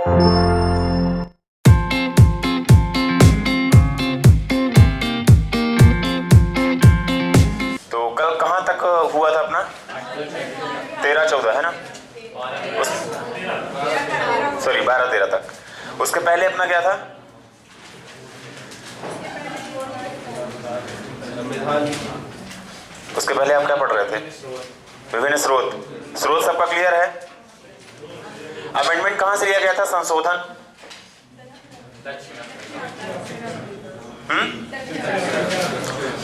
तो कल कहाँ तक हुआ था अपना? 13-14 है ना? सॉरी 12-13 तक। उसके पहले अपना क्या था? उसके पहले आप क्या पढ़ रहे थे? विभिन्न स्रोत। स्रोत सबका क्लियर है? अमेंडमेंट कहां से लिया गया था? संशोधन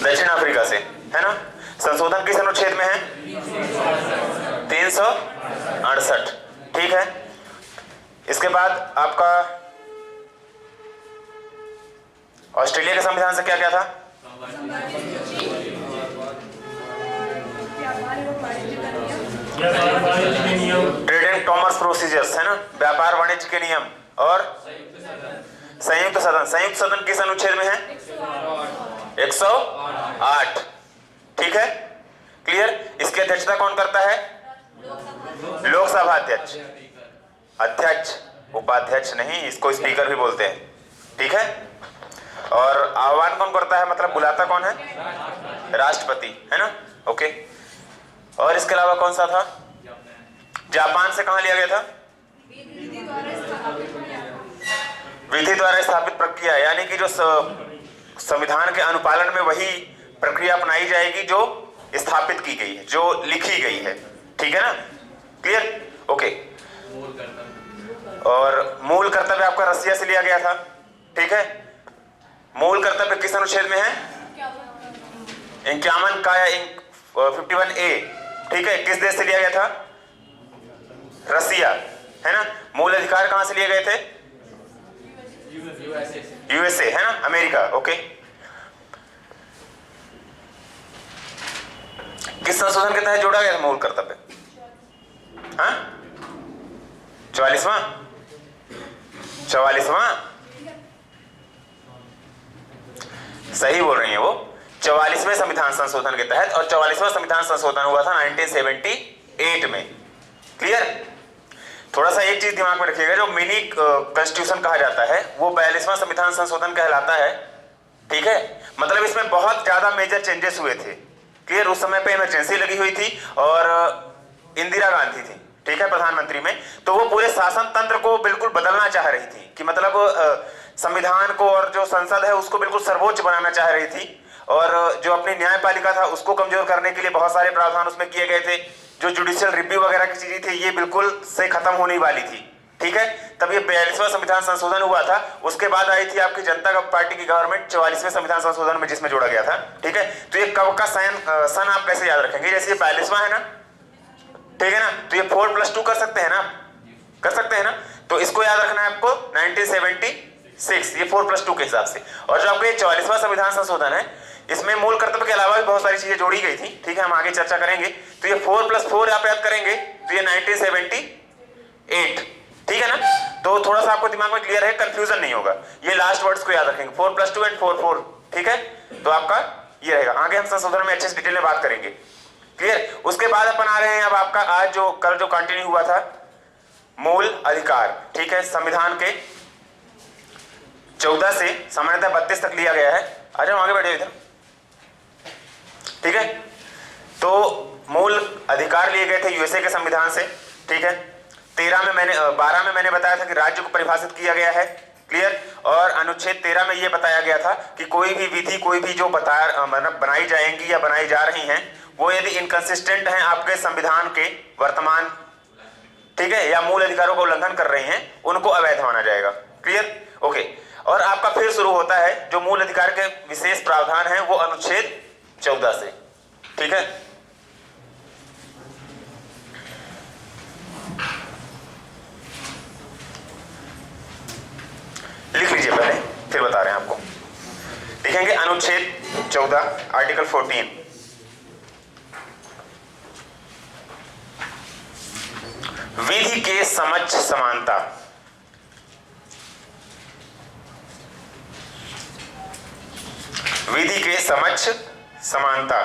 दक्षिण अफ्रीका से, है ना? संशोधन किस अनुच्छेद में है? 368। ठीक है। इसके बाद आपका ऑस्ट्रेलिया के संविधान से क्या क्या था? ट्रेड एंड कॉमर्स प्रोसीजर्स, है ना? व्यापार वाणिज्य के नियम। और संयुक्त सदन। संयुक्त सदन किस अनुच्छेद में है? 108। ठीक है, क्लियर। इसकी अध्यक्षता कौन करता है? लोकसभा अध्यक्ष। अध्यक्ष, उपाध्यक्ष नहीं, इसको स्पीकर भी बोलते हैं। ठीक है। और आह्वान कौन करता है, मतलब बुलाता कौन है? राष्ट्रपति, है ना? ओके। और इसके अलावा कौन सा था? जापान से कहां लिया गया था? विधि द्वारा स्थापित प्रक्रिया, यानी कि जो संविधान के अनुपालन में वही प्रक्रिया अपनाई जाएगी जो स्थापित की गई है, जो लिखी गई है। ठीक है ना? क्लियर? ओके। और मूल कर्तव्य आपका रसिया से लिया गया था। ठीक है। मूल कर्तव्य किस अनुच्छेद में है? 51 का या 51A। ठीक है। किस देश से लिया गया था? रसिया, है ना? मूल अधिकार कहां से लिए गए थे? यूएसए, है ना? अमेरिका। ओके। किस संशोधन के तहत जोड़ा गया था मूल कर्तव्य? हाँ, 44वां 44वां सही बोल रही है वो। 44वें संविधान संशोधन के तहत। और 44वां संविधान संशोधन हुआ था 1978 में। क्लियर? थोड़ा सा एक चीज दिमाग में रखिएगा, जो मिनी कॉन्स्टिट्यूशन कहा जाता है वो 42वां संविधान संशोधन कहलाता है। ठीक है। मतलब इसमें बहुत ज्यादा मेजर चेंजेस हुए थे। क्लियर? उस समय पे इमरजेंसी लगी हुई थी और इंदिरा गांधी थी, ठीक है, प्रधानमंत्री में। तो वो पूरे शासन तंत्र को बिल्कुल बदलना चाह रही थी कि मतलब संविधान को और जो संसद है उसको बिल्कुल सर्वोच्च बनाना चाह रही थी। और जो अपनी न्यायपालिका था उसको कमजोर करने के लिए बहुत सारे प्रावधान उसमें किए गए थे। जो जुडिशियल रिव्यू वगैरह की चीजें थी ये बिल्कुल से खत्म होने वाली थी। ठीक है। तब ये 42वां संविधान संशोधन हुआ था। उसके बाद आई थी आपकी जनता पार्टी की गवर्नमेंट 44वें संविधान संशोधन में, जिसमें जोड़ा गया था। ठीक है। तो ये कब का सन आप कैसे याद रखेंगे? जैसे ये 42वां है ना, ठीक है ना? तो ये 4+2 कर सकते हैं ना? कर सकते हैं ना? तो इसको याद रखना है आपको 1976, ये 4+2 के हिसाब से। और जो आपका ये 44वां संविधान संशोधन है इसमें मूल कर्तव्य के अलावा भी बहुत सारी चीजें जोड़ी गई थी। ठीक है, हम आगे चर्चा करेंगे। तो ये 4+4 आप याद करेंगे तो ये 1978। ठीक है ना? तो थोड़ा सा आपको दिमाग में क्लियर है, कंफ्यूजन नहीं होगा। ये लास्ट वर्ड्स को याद रखेंगे, 4+2 एंड 4-4। ठीक है। तो आपका ये रहेगा। आगे हम संशोधन में अच्छे से डिटेल में बात करेंगे। क्लियर? उसके बाद अपन आ रहे हैं अब आपका आज जो कल जो कंटिन्यू हुआ था, मूल अधिकार। ठीक है। संविधान के 14 से सामान्यतः 32 तक लिया गया है। आ जाओ आगे बैठे इधर। ठीक है। तो मूल अधिकार लिए गए थे यूएसए के संविधान से। ठीक है। 12 में मैंने बताया था कि राज्य को परिभाषित किया गया है। क्लियर? और अनुच्छेद 13 में यह बताया गया था कि कोई भी विधि, कोई भी जो मतलब बनाई जाएंगी या बनाई जा रही हैं, वो यदि इनकंसिस्टेंट हैं आपके संविधान के वर्तमान, ठीक है, या मूल अधिकारों का उल्लंघन कर रहे हैं, उनको अवैध माना जाएगा। क्लियर? ओके। और आपका फिर शुरू होता है जो मूल अधिकार के विशेष प्रावधान है वो अनुच्छेद 14 से। ठीक है। लिख लीजिए पहले, फिर बता रहे हैं आपको। लिखेंगे अनुच्छेद 14 आर्टिकल 14, विधि के समक्ष समानता। विधि के समक्ष समानता।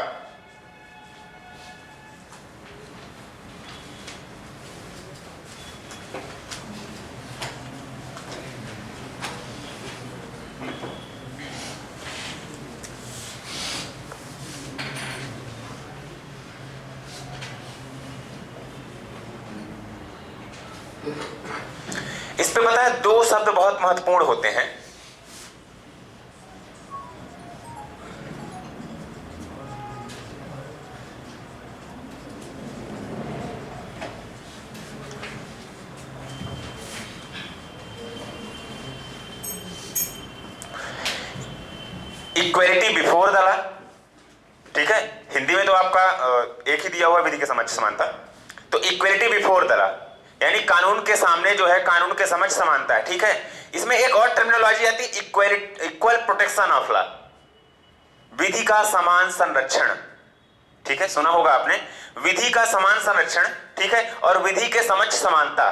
इस पे पता है दो शब्द बहुत महत्वपूर्ण होते हैं। इक्वलिटी बिफोर द लॉ, ठीक है, हिंदी में तो आपका एक ही दिया हुआ विधि के समक्ष समानता। तो इक्वलिटी बिफोर द लॉ यानी कानून के सामने जो है, कानून के समक्ष समानता है, ठीक है। इसमें एक और टर्मिनोलॉजी आती है, इक्वल प्रोटेक्शन ऑफ लॉ, विधि का समान संरक्षण, ठीक है, सुना होगा आपने, विधि का समान संरक्षण, ठीक है, और विधि के समक्ष समानता।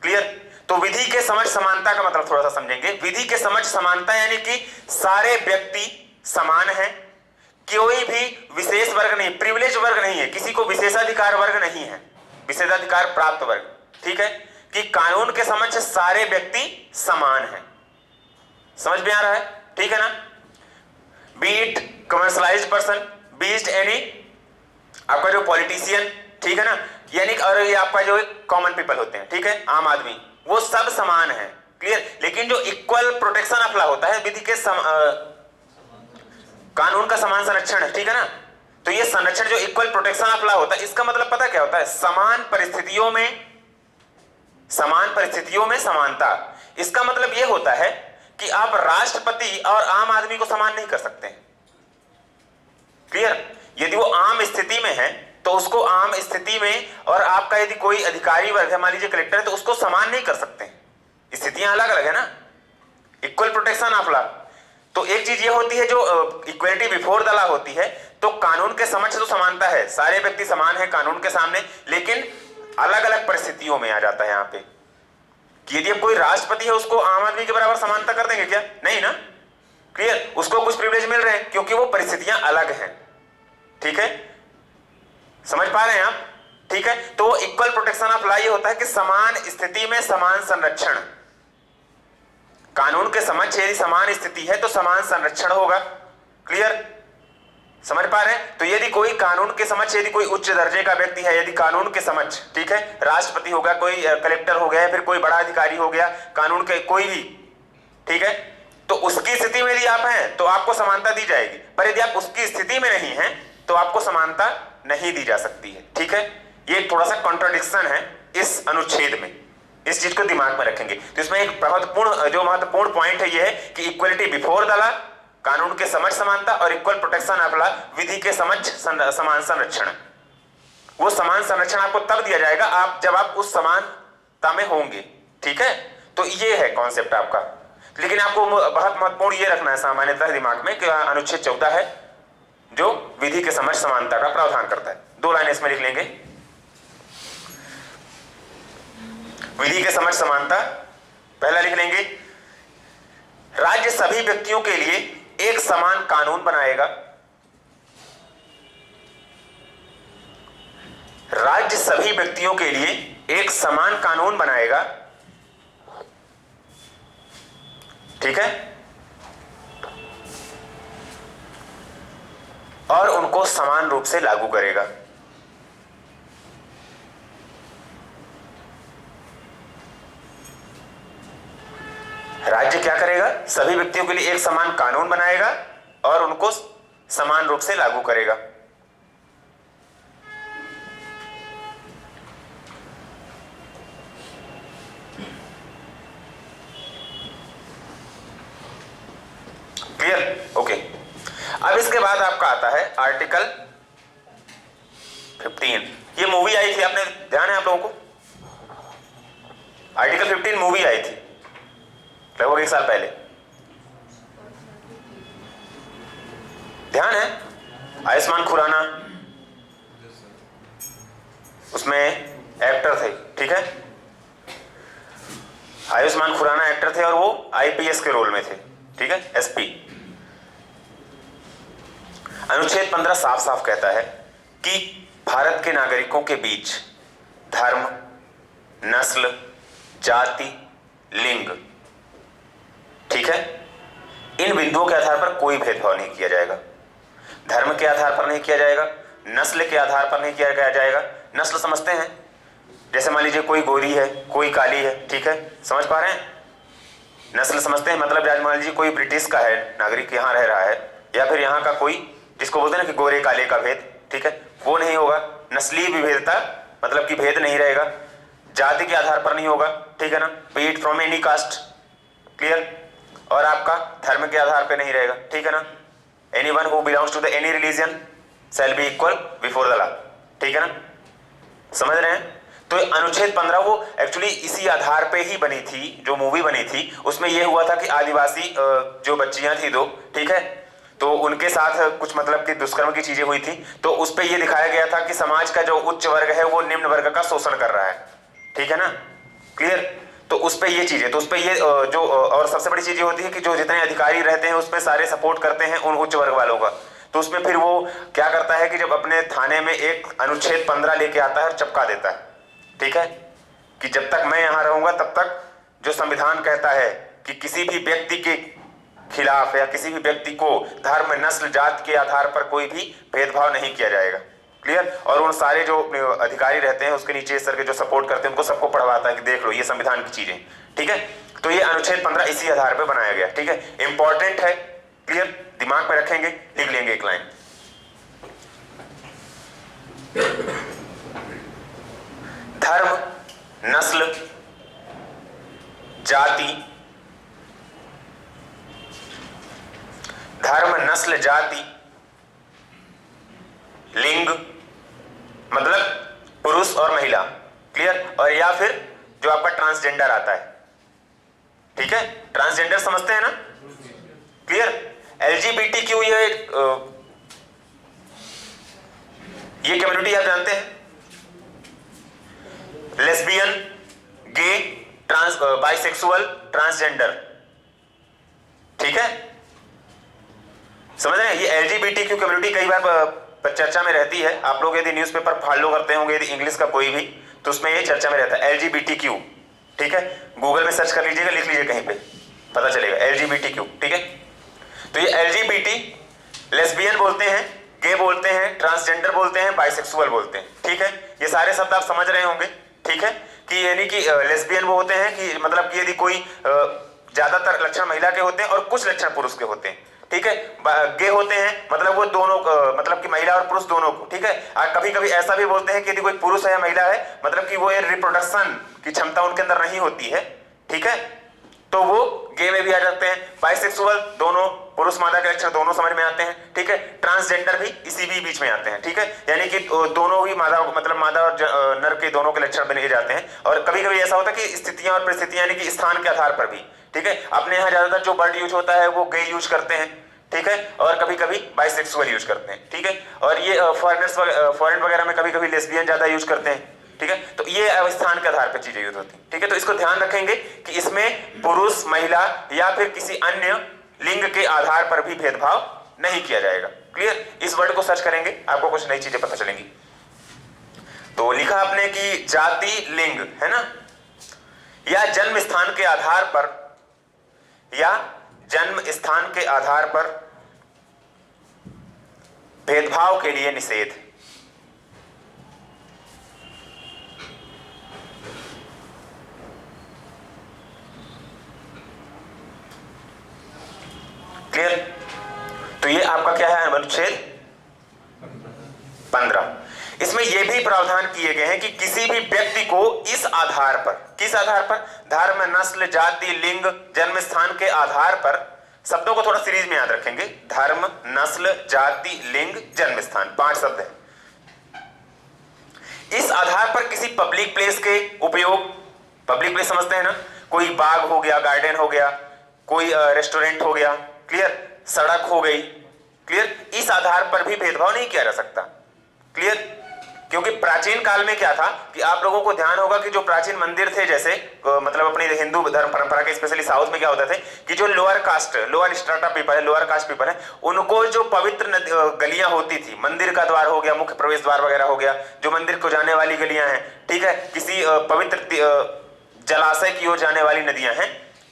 क्लियर? तो विधि के समक्ष समानता का मतलब थोड़ा सा समझेंगे। विधि के समक्ष समानता यानी कि सारे व्यक्ति समान हैं, कोई भी विशेष वर्ग नहीं, प्रिविलेज वर्ग नहीं है, किसी को विशेषाधिकार वर्ग नहीं है, विशेषाधिकार प्राप्त वर्ग, ठीक है, कि कानून के समक्ष सारे व्यक्ति समान हैं। समझ में आ रहा है? ठीक है ना? B it commercialised person, B it any आपका जो पॉलिटिशियन, ठीक है ना, यानी और ये आपका जो कॉमन पीपल होते हैं, ठीक है, आम आदमी, वो सब समान है। क्लियर? लेकिन जो इक्वल प्रोटेक्शन ऑफ लॉ होता है, विधि के कानून का समान संरक्षण है, ठीक है ना, तो ये संरक्षण जो इक्वल प्रोटेक्शन ऑफ लॉ होता है, इसका मतलब पता क्या होता है? समान परिस्थितियों में समानता। इसका मतलब यह होता है कि आप राष्ट्रपति और आम आदमी को समान नहीं कर सकते। क्लियर? यदि वो आम स्थिति में है तो उसको आम स्थिति में, और आपका यदि कोई अधिकारी वर्ग है, मान लीजिए कलेक्टर है, तो उसको समान नहीं कर सकते। स्थितियां अलग अलग है ना। इक्वल प्रोटेक्शन ऑफ लॉ, तो एक चीज ये होती है जो इक्वलिटी बिफोर द लॉ होती है, तो कानून के समक्ष तो समानता है, सारे व्यक्ति समान है कानून के सामने, लेकिन अलग अलग परिस्थितियों में आ जाता है यहाँ पे कि यदि कोई राष्ट्रपति है, उसको आम आदमी के बराबर समानता कर देंगे क्या? नहीं ना। क्लियर? उसको कुछ प्रिविलेज मिल रहे हैं क्योंकि वो परिस्थितियां अलग हैं। ठीक है, समझ पा रहे हैं आप? ठीक है, तो इक्वल प्रोटेक्शन ऑफ लॉ ये होता है कि समान स्थिति में समान संरक्षण। कानून के समक्ष यदि समान स्थिति है तो समान संरक्षण होगा। क्लियर? समझ पा रहे हैं? तो यदि कोई कानून के समक्ष, यदि कोई उच्च दर्जे का व्यक्ति है, यदि कानून के समक्ष, ठीक है, राष्ट्रपति हो गया, कोई कलेक्टर हो गया, फिर कोई बड़ा अधिकारी हो गया, कानून के कोई भी, ठीक है, तो उसकी स्थिति में यदि आप हैं तो आपको समानता दी जाएगी, पर यदि आप उसकी स्थिति में नहीं हैं तो आपको समानता नहीं दी जा सकती है। ठीक है, ये थोड़ा सा कॉन्ट्राडिक्शन है इस अनुच्छेद में, इस चीज को दिमाग में रखेंगे। तो इसमें एक महत्वपूर्ण पॉइंट है, ये है कि इक्वलिटी बिफोर द लॉ, कानून के समक्ष समानता, और इक्वल प्रोटेक्शन ऑफ लॉ, विधि के समक्ष समान संरक्षण। वो समान संरक्षण आपको तब दिया जाएगा आप जब आप उस समानता में होंगे। ठीक है, तो ये है कॉन्सेप्ट आपका। लेकिन आपको बहुत महत्वपूर्ण ये रखना है सामान्यतः दिमाग में कि अनुच्छेद 14 है जो विधि के समक्ष समानता का प्रावधान करता है। 2 लाइनें इसमें लिख लेंगे। विधि के समक्ष समानता, पहला लिख लेंगे, राज्य सभी व्यक्तियों के लिए एक समान कानून बनाएगा। राज्य सभी व्यक्तियों के लिए एक समान कानून बनाएगा। ठीक है, और उनको समान रूप से लागू करेगा। राज्य क्या करेगा? सभी व्यक्तियों के लिए एक समान कानून बनाएगा और उनको समान रूप से लागू करेगा। क्लियर? ओके। अब इसके बाद आपका आता है आर्टिकल 15। ये मूवी आई थी, आपने ध्यान है आप लोगों को? आर्टिकल 15 मूवी आई थी लगभग 1 साल पहले, ध्यान है? आयुष्मान खुराना उसमें एक्टर थे। ठीक है, आयुष्मान खुराना एक्टर थे और वो आईपीएस के रोल में थे। ठीक है, एसपी। अनुच्छेद 15 साफ साफ कहता है कि भारत के नागरिकों के बीच धर्म, नस्ल, जाति, लिंग, ठीक है, इन बिंदुओं के आधार पर कोई भेदभाव नहीं किया जाएगा। धर्म के आधार पर नहीं किया जाएगा, नस्ल के आधार पर नहीं किया जाएगा। नस्ल समझते हैं? जैसे मान लीजिए कोई गोरी है, कोई काली है, ठीक है, समझ पा रहे हैं? नस्ल समझते हैं, मतलब आज मान लीजिए कोई ब्रिटिश का है नागरिक, यहाँ रह रहा है, या फिर यहाँ का कोई, जिसको बोलते हैं ना कि गोरे काले का भेद, ठीक है, वो नहीं होगा। नस्लीय विभेदता मतलब कि भेद नहीं रहेगा, जाति के आधार पर नहीं होगा, ठीक है ना, B it from any caste, clear, और आपका धर्म के आधार पर नहीं रहेगा, ठीक है ना, anyone who belongs to the any religion shall be equal before the law, ठीक है ना, समझ रहे हैं? तो अनुच्छेद 15 वो एक्चुअली इसी आधार पे ही बनी थी, जो मूवी बनी थी उसमें ये हुआ था कि आदिवासी जो बच्चियां थी दो, ठीक है, तो उनके साथ कुछ मतलब कि दुष्कर्म की चीजें हुई थी, तो उस पे ये दिखाया गया था कि समाज का जो उच्च वर्ग है वो निम्न वर्ग का शोषण कर रहा है, ठीक है ना, क्लियर। तो उस पे ये चीजें, तो उस पे ये जो और सबसे बड़ी चीज ये होती है कि जो जितने अधिकारी रहते हैं उसमें सारे सपोर्ट करते हैं उन उच्च वर्ग वालों का, तो उसमें फिर वो क्या करता है कि जब अपने थाने में एक अनुच्छेद 15 लेके आता है और चिपका देता है, ठीक है, कि जब तक मैं यहां रहूंगा तब तक जो संविधान कहता है कि किसी भी व्यक्ति के खिलाफ या किसी भी व्यक्ति को धर्म, नस्ल, जात के आधार पर कोई भी भेदभाव नहीं किया जाएगा, क्लियर। और उन सारे जो अधिकारी रहते हैं उसके नीचे सर के जो सपोर्ट करते हैं उनको सबको पढ़वाता है कि देख लो ये संविधान की चीजें, ठीक है। तो ये अनुच्छेद 15 इसी आधार पर बनाया गया, ठीक है, इंपॉर्टेंट है, क्लियर, दिमाग में रखेंगे, लिख लेंगे एक लाइन। धर्म, नस्ल, जाति, धर्म, नस्ल, जाति, लिंग मतलब पुरुष और महिला, क्लियर, और या फिर जो आपका ट्रांसजेंडर आता है, ठीक है, ट्रांसजेंडर समझते हैं ना, क्लियर। LGBTQ ये कम्युनिटी आप जानते हैं, लेस्बियन, गे, ट्रांस, बाइसेक्सुअल, ट्रांसजेंडर, ठीक है, समझ रहे हैं? ये LGBTQ कम्युनिटी कई बार चर्चा में रहती है, आप लोग यदि न्यूज़पेपर फॉलो करते होंगे यदि इंग्लिश का कोई भी, तो उसमें ये चर्चा में रहता है LGBTQ, ठीक है, गूगल में सर्च कर लीजिएगा, लिख लीजिए कहीं पे पता चलेगा LGBTQ, ठीक है। तो ये LGBT लेस्बियन बोलते हैं, गे बोलते हैं, ट्रांसजेंडर बोलते हैं, बाइसेक्सुअल बोलते हैं, ठीक है, ये सारे शब्द आप समझ रहे होंगे, ठीक है, कि यानी कि लेस्बियन वो होते हैं कि मतलब कि यदि कोई ज्यादातर लक्षण महिला के होते हैं और कुछ लक्षण पुरुष के होते हैं, ठीक है, गे होते हैं मतलब वो दोनों मतलब कि महिला और पुरुष दोनों को, ठीक है, कभी कभी ऐसा भी बोलते हैं कि यदि कोई पुरुष है या महिला है मतलब कि वो रिप्रोडक्शन की क्षमता उनके अंदर नहीं होती है, ठीक है, तो वो गे में भी आ जाते हैं। बाइसेक्सुअल दोनों पुरुष मादा के लक्षण दोनों समझ में आते हैं, ठीक है, ट्रांसजेंडर भी इसी भी बीच में आते हैं, ठीक है, यानी कि दोनों ही मादा मतलब मादा और नर के दोनों के लक्षण बने जाते हैं। और कभी कभी ऐसा होता है कि स्थितियां और परिस्थितियां यानी कि स्थान के आधार पर भी, ठीक है, अपने यहाँ ज्यादातर जो वर्ड यूज होता है वो गे यूज करते हैं, ठीक है, और कभी कभी बाइसेक्सुअल यूज करते हैं, ठीक है, और ये फॉरेन वगैरह में कभी कभी लेस्बियन ज्यादा यूज करते हैं, ठीक है, तो ये स्थान के आधार पर चीजें यूज होती हैं, ठीक है। तो इसको ध्यान रखेंगे कि इसमें पुरुष, महिला या फिर किसी अन्य लिंग के आधार पर भी भेदभाव नहीं किया जाएगा, क्लियर। इस वर्ड को सर्च करेंगे आपको कुछ नई चीजें पता चलेंगी। तो लिखा आपने कि जाति, लिंग, है ना, या जन्म स्थान के आधार पर, या जन्म स्थान के आधार पर भेदभाव के लिए निषेध, क्लियर। तो ये आपका क्या है अनुच्छेद 15। इसमें यह भी प्रावधान किए गए हैं कि किसी भी व्यक्ति को इस आधार पर, किस आधार पर, धर्म, नस्ल, जाति, लिंग, जन्म स्थान के आधार पर, शब्दों को थोड़ा सीरीज में याद रखेंगे, धर्म, नस्ल, जाति, लिंग, जन्म स्थान, 5 शब्द हैं। इस आधार पर किसी पब्लिक प्लेस के उपयोग, पब्लिक प्लेस समझते हैं ना, कोई बाग हो गया, गार्डन हो गया, कोई रेस्टोरेंट हो गया, क्लियर, सड़क हो गई, क्लियर, इस आधार पर भी भेदभाव नहीं किया जा सकता, क्लियर। क्योंकि प्राचीन काल में क्या था कि आप लोगों को ध्यान होगा कि जो प्राचीन मंदिर थे, जैसे मतलब अपनी हिंदू धर्म परंपरा के स्पेशली साउथ में क्या होता थे कि जो lower caste, lower strata people है, लोअर कास्ट पीपल है, उनको जो पवित्र गलियां होती थी, मंदिर का द्वार हो गया, मुख्य प्रवेश द्वार वगैरह हो गया, जो मंदिर को जाने वाली गलियां हैं, ठीक है, किसी पवित्र जलाशय की ओर जाने वाली नदियां हैं,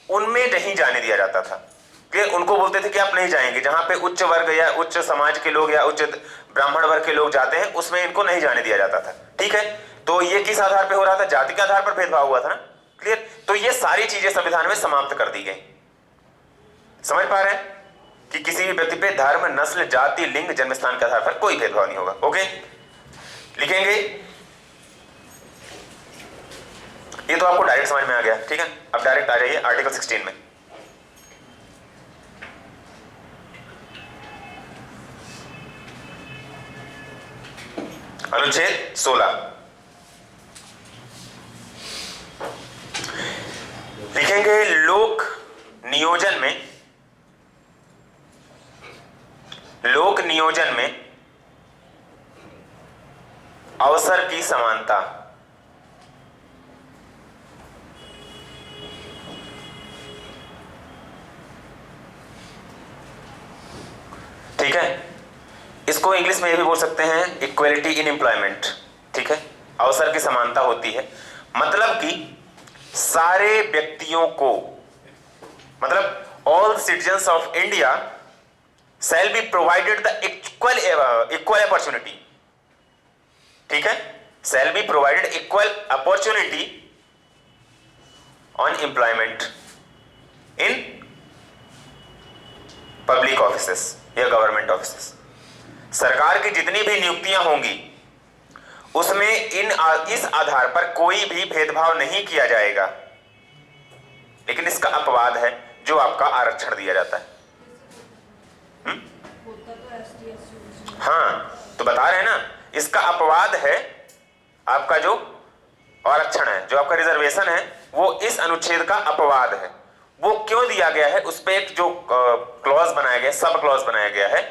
उनमें नहीं जाने दिया जाता था, कि उनको बोलते थे कि आप नहीं जाएंगे, जहां पे उच्च वर्ग या उच्च समाज के लोग या उच्च ब्राह्मण वर्ग के लोग जाते हैं उसमें इनको नहीं जाने दिया जाता था, ठीक है। तो ये किस आधार पे हो रहा था? जाति के आधार पर भेदभाव हुआ था ना। क्लियर? तो ये सारी चीजें संविधान में समाप्त कर दी गई। समझ पा रहे हैं कि किसी भी व्यक्ति पे धर्म, नस्ल, जाति, लिंग, जन्मस्थान के आधार पर कोई भेदभाव नहीं होगा। ओके, लिखेंगे। ये तो आपको डायरेक्ट समझ में आ गया, ठीक है। अब डायरेक्ट आ जाइए आर्टिकल 16 में। अनुच्छेद 16 लिखेंगे। लोक नियोजन में अवसर की समानता। ठीक है, इसको इंग्लिश में ये भी बोल सकते हैं इक्वलिटी इन एम्प्लॉयमेंट। ठीक है, अवसर की समानता होती है, मतलब कि सारे व्यक्तियों को, मतलब all citizens of India shall be provided the equal opportunity। ठीक है, shall be provided equal opportunity on employment in public offices या गवर्नमेंट ऑफिसेस। सरकार की जितनी भी नियुक्तियां होंगी उसमें इस आधार पर कोई भी भेदभाव नहीं किया जाएगा, लेकिन इसका अपवाद है जो आपका आरक्षण दिया जाता है। हाँ, तो बता रहे हैं ना, इसका अपवाद है आपका जो आरक्षण है, जो आपका रिजर्वेशन है, वो इस अनुच्छेद का अपवाद है। वो क्यों दिया गया है, उस पर एक जो क्लॉज बनाया गया, सब क्लॉज बनाया गया है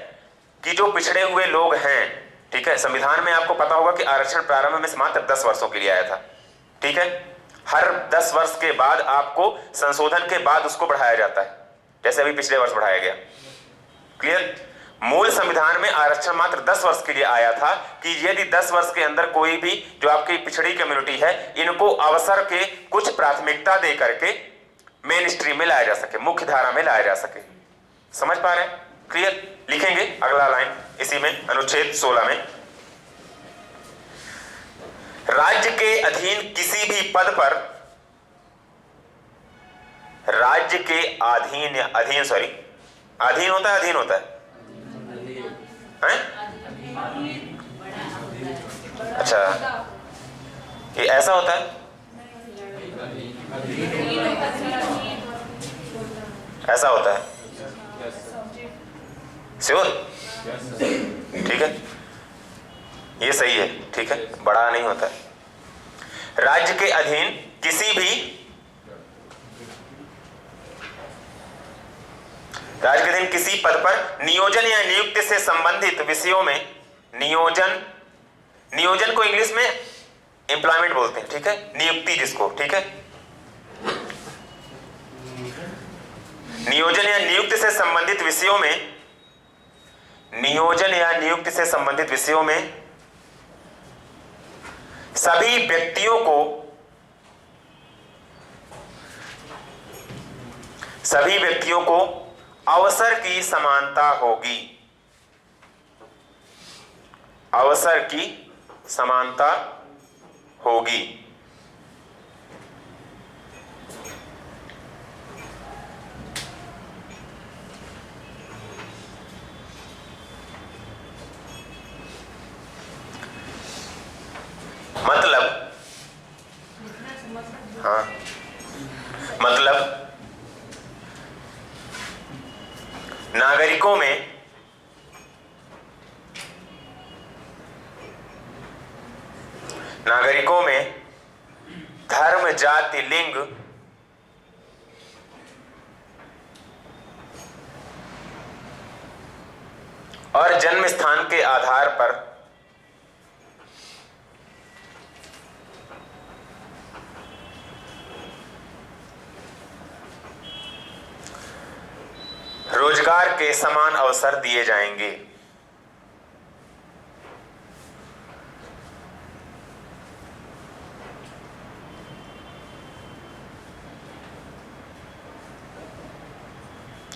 कि जो पिछड़े हुए लोग हैं, ठीक है, संविधान में आपको पता होगा कि आरक्षण प्रारंभ में मात्र 10 वर्षों के लिए आया था। ठीक है, हर 10 वर्ष के बाद आपको संशोधन के बाद उसको बढ़ाया जाता है, जैसे अभी पिछले वर्ष बढ़ाया गया। क्लियर? मूल संविधान में आरक्षण मात्र 10 वर्ष के लिए आया था कि यदि 10 वर्ष के अंदर कोई भी जो आपकी पिछड़ी कम्युनिटी है, इनको अवसर के कुछ प्राथमिकता दे करके मेन स्ट्रीम में लाया जा सके, मुख्य धारा में लाया जा सके। समझ पा रहे हैं? क्लियर? लिखेंगे अगला लाइन इसी में, अनुच्छेद 16 में। राज्य के अधीन किसी भी पद पर, राज्य के अधीन या अधीन, सॉरी, अधीन होता है, अधीन होता है, हैं? अच्छा, ये ऐसा होता है, ऐसा होता है, श्योर? ठीक है, ये सही है। ठीक है, बड़ा नहीं होता है। राज्य के अधीन किसी भी, राज्य के अधीन किसी पद पर नियोजन या नियुक्ति से संबंधित विषयों में, नियोजन को इंग्लिश में एम्प्लॉयमेंट बोलते हैं। ठीक है, नियुक्ति जिसको, ठीक है, नियोजन या नियुक्ति से संबंधित विषयों में, नियोजन या नियुक्ति से संबंधित विषयों में सभी व्यक्तियों को अवसर की समानता होगी, अवसर की समानता होगी। मतलब, हाँ, मतलब नागरिकों में धर्म, जाति, लिंग और जन्म स्थान के आधार पर रोजगार के समान अवसर दिए जाएंगे।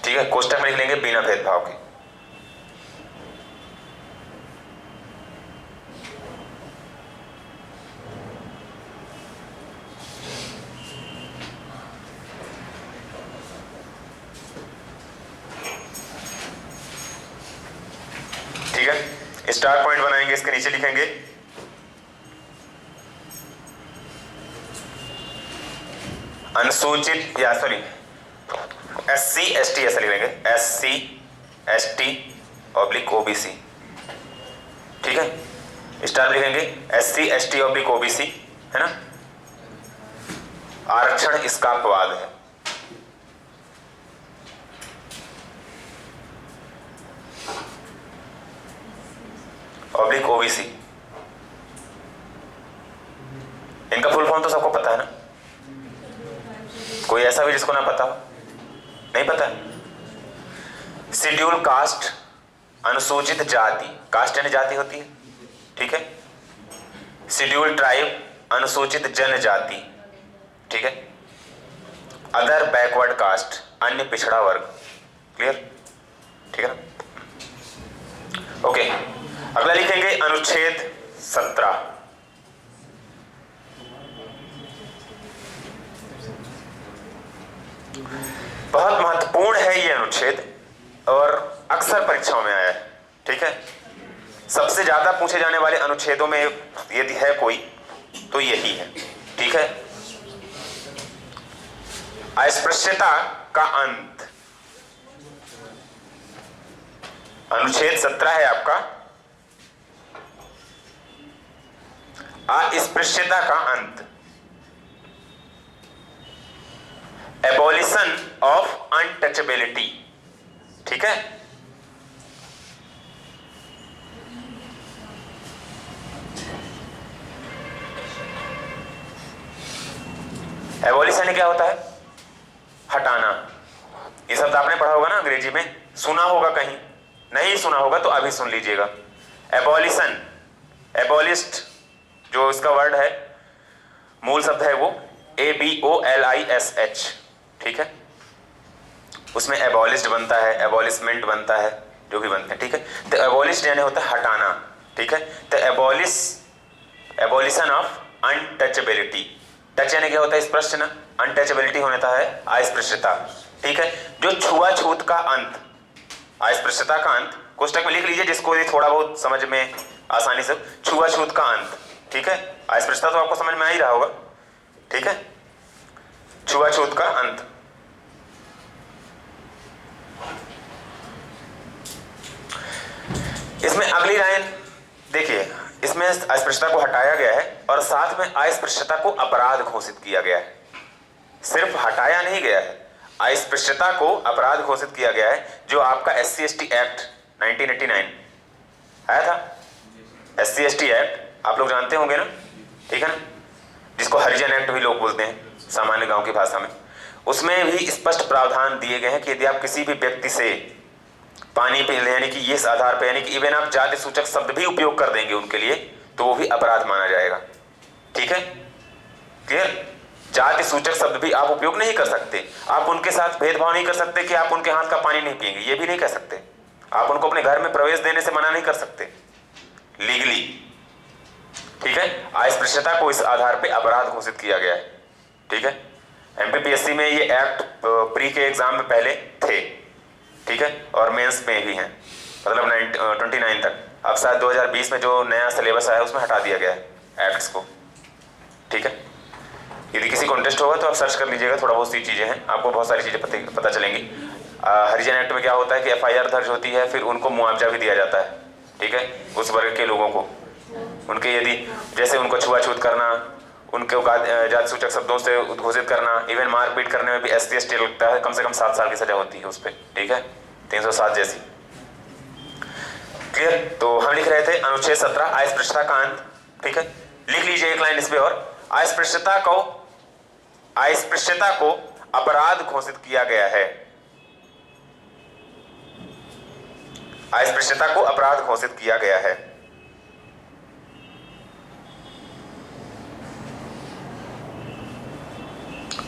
ठीक है, कोष्टक में लिख लेंगे बिना भेदभाव के। स्टार पॉइंट बनाएंगे, इसके नीचे लिखेंगे अनुसूचित या सॉरी SC ST ऐसा लिखेंगे, SC ST ऑब्लिक OBC, ठीक है। स्टार लिखेंगे SC ST ऑब्लिक OBC, है ना। आरक्षण इसका अपवाद है। ऑब्लिक OBC, इनका फुल फॉर्म तो सबको पता है ना, कोई ऐसा भी जिसको ना पता हो? नहीं पता? शेड्यूल कास्ट, अनुसूचित जाति, कास्ट यानी जाति होती है, ठीक है। शेड्यूल ट्राइब, अनुसूचित जनजाति, ठीक है। अदर बैकवर्ड कास्ट, अन्य पिछड़ा वर्ग, क्लियर, ठीक है ना। ओके, अगला लिखेंगे अनुच्छेद 17। बहुत महत्वपूर्ण है ये अनुच्छेद और अक्सर परीक्षाओं में आया है, ठीक है। सबसे ज्यादा पूछे जाने वाले अनुच्छेदों में यदि है कोई तो यही है, ठीक है। अस्पृश्यता का अंत, अनुच्छेद 17 है आपका, अस्पृश्यता का अंत, एबॉलिशन ऑफ अनटचेबिलिटी, ठीक है। एबॉलिशन क्या होता है? हटाना। ये शब्द आपने पढ़ा होगा ना अंग्रेजी में, सुना होगा कहीं, नहीं सुना होगा तो अभी सुन लीजिएगा। एबॉलिशन, एबॉलिस्ट जो इसका वर्ड है, मूल शब्द है वो ABOLISH, ठीक है। उसमें एबॉलिस्ड बनता है, एबॉलिशमेंट बनता है, जो भी बनते हैं, ठीक है। तो एबॉलिस्ड यानी होता है हटाना, ठीक है। तो एबॉलिशन ऑफ अनटचेबिलिटी, टच यानी क्या होता है? स्पृश्य ना, अनटचेबिलिटी होता है अस्पृश्यता, ठीक है। जो छुआछूत का अंत, अस्पृश्यता का अंत, कोष्टक में लिख लीजिए जिसको ये थोड़ा बहुत समझ में आसानी से, छुआछूत का अंत, ठीक है। अस्पृश्यता तो आपको समझ में आ ही रहा होगा, ठीक है। छुआछूत का अंत, इसमें अगली लाइन देखिए, इसमें अस्पृश्यता को हटाया गया है और साथ में अस्पृश्यता को अपराध घोषित किया गया है। सिर्फ हटाया नहीं गया है, अस्पृश्यता को अपराध घोषित किया गया है। जो आपका SC ST एक्ट 1989 आया था, SC ST एक्ट आप लोग जानते होंगे ना, ठीक है ना, जिसको हरिजन एक्ट भी लोग बोलते हैं सामान्य गांव की भाषा में। उसमें भी स्पष्ट प्रावधान दिए गए हैं कि यदि आप किसी भी व्यक्ति से पानी पे यानी कि इस आधार पे, यानी कि इवन आप जाति सूचक शब्द भी उपयोग कर देंगे उनके लिए तो वो भी अपराध माना जाएगा, ठीक है, क्लियर। जाति सूचक शब्द भी आप उपयोग नहीं कर सकते, आप उनके साथ भेदभाव नहीं कर सकते कि आप उनके हाथ का पानी नहीं पिएंगे, ये भी नहीं कह सकते। आप उनको अपने घर में प्रवेश देने से मना नहीं कर सकते लीगली, ठीक है। अस्पृश्यता को इस आधार पे अपराध घोषित किया गया है, ठीक है। MPPSC में ये एक्ट प्री के एग्जाम में पहले थे, ठीक है, और मेंस में भी हैं, मतलब 29 तक। अब शायद 2020 में जो नया सिलेबस आया उसमें हटा दिया गया है एक्ट्स को, ठीक है। यदि किसी को इंटरेस्ट होगा तो आप सर्च कर लीजिएगा, थोड़ा बहुत सी चीज़ें हैं, आपको बहुत सारी चीज़ें पता चलेंगी। हरिजन एक्ट में क्या होता है कि FIR दर्ज होती है, फिर उनको मुआवजा भी दिया जाता है, ठीक है, उस वर्ग के लोगों को। उनके यदि जैसे उनको छुआछूत करना, उनके जाति सूचक शब्दों से उद्घोषित करना, इवन मारपीट करने में भी SC ST लगता है, कम से कम 7 साल की सजा होती है उस पर, ठीक है, 307 जैसी, क्लियर। तो हम लिख रहे थे अनुच्छेद 17 अस्पृश्यता का अंत, ठीक है। लिख लीजिए एक लाइन इस पे और, अस्पृश्यता को अपराध घोषित किया गया है, अस्पृश्यता को अपराध घोषित किया गया है।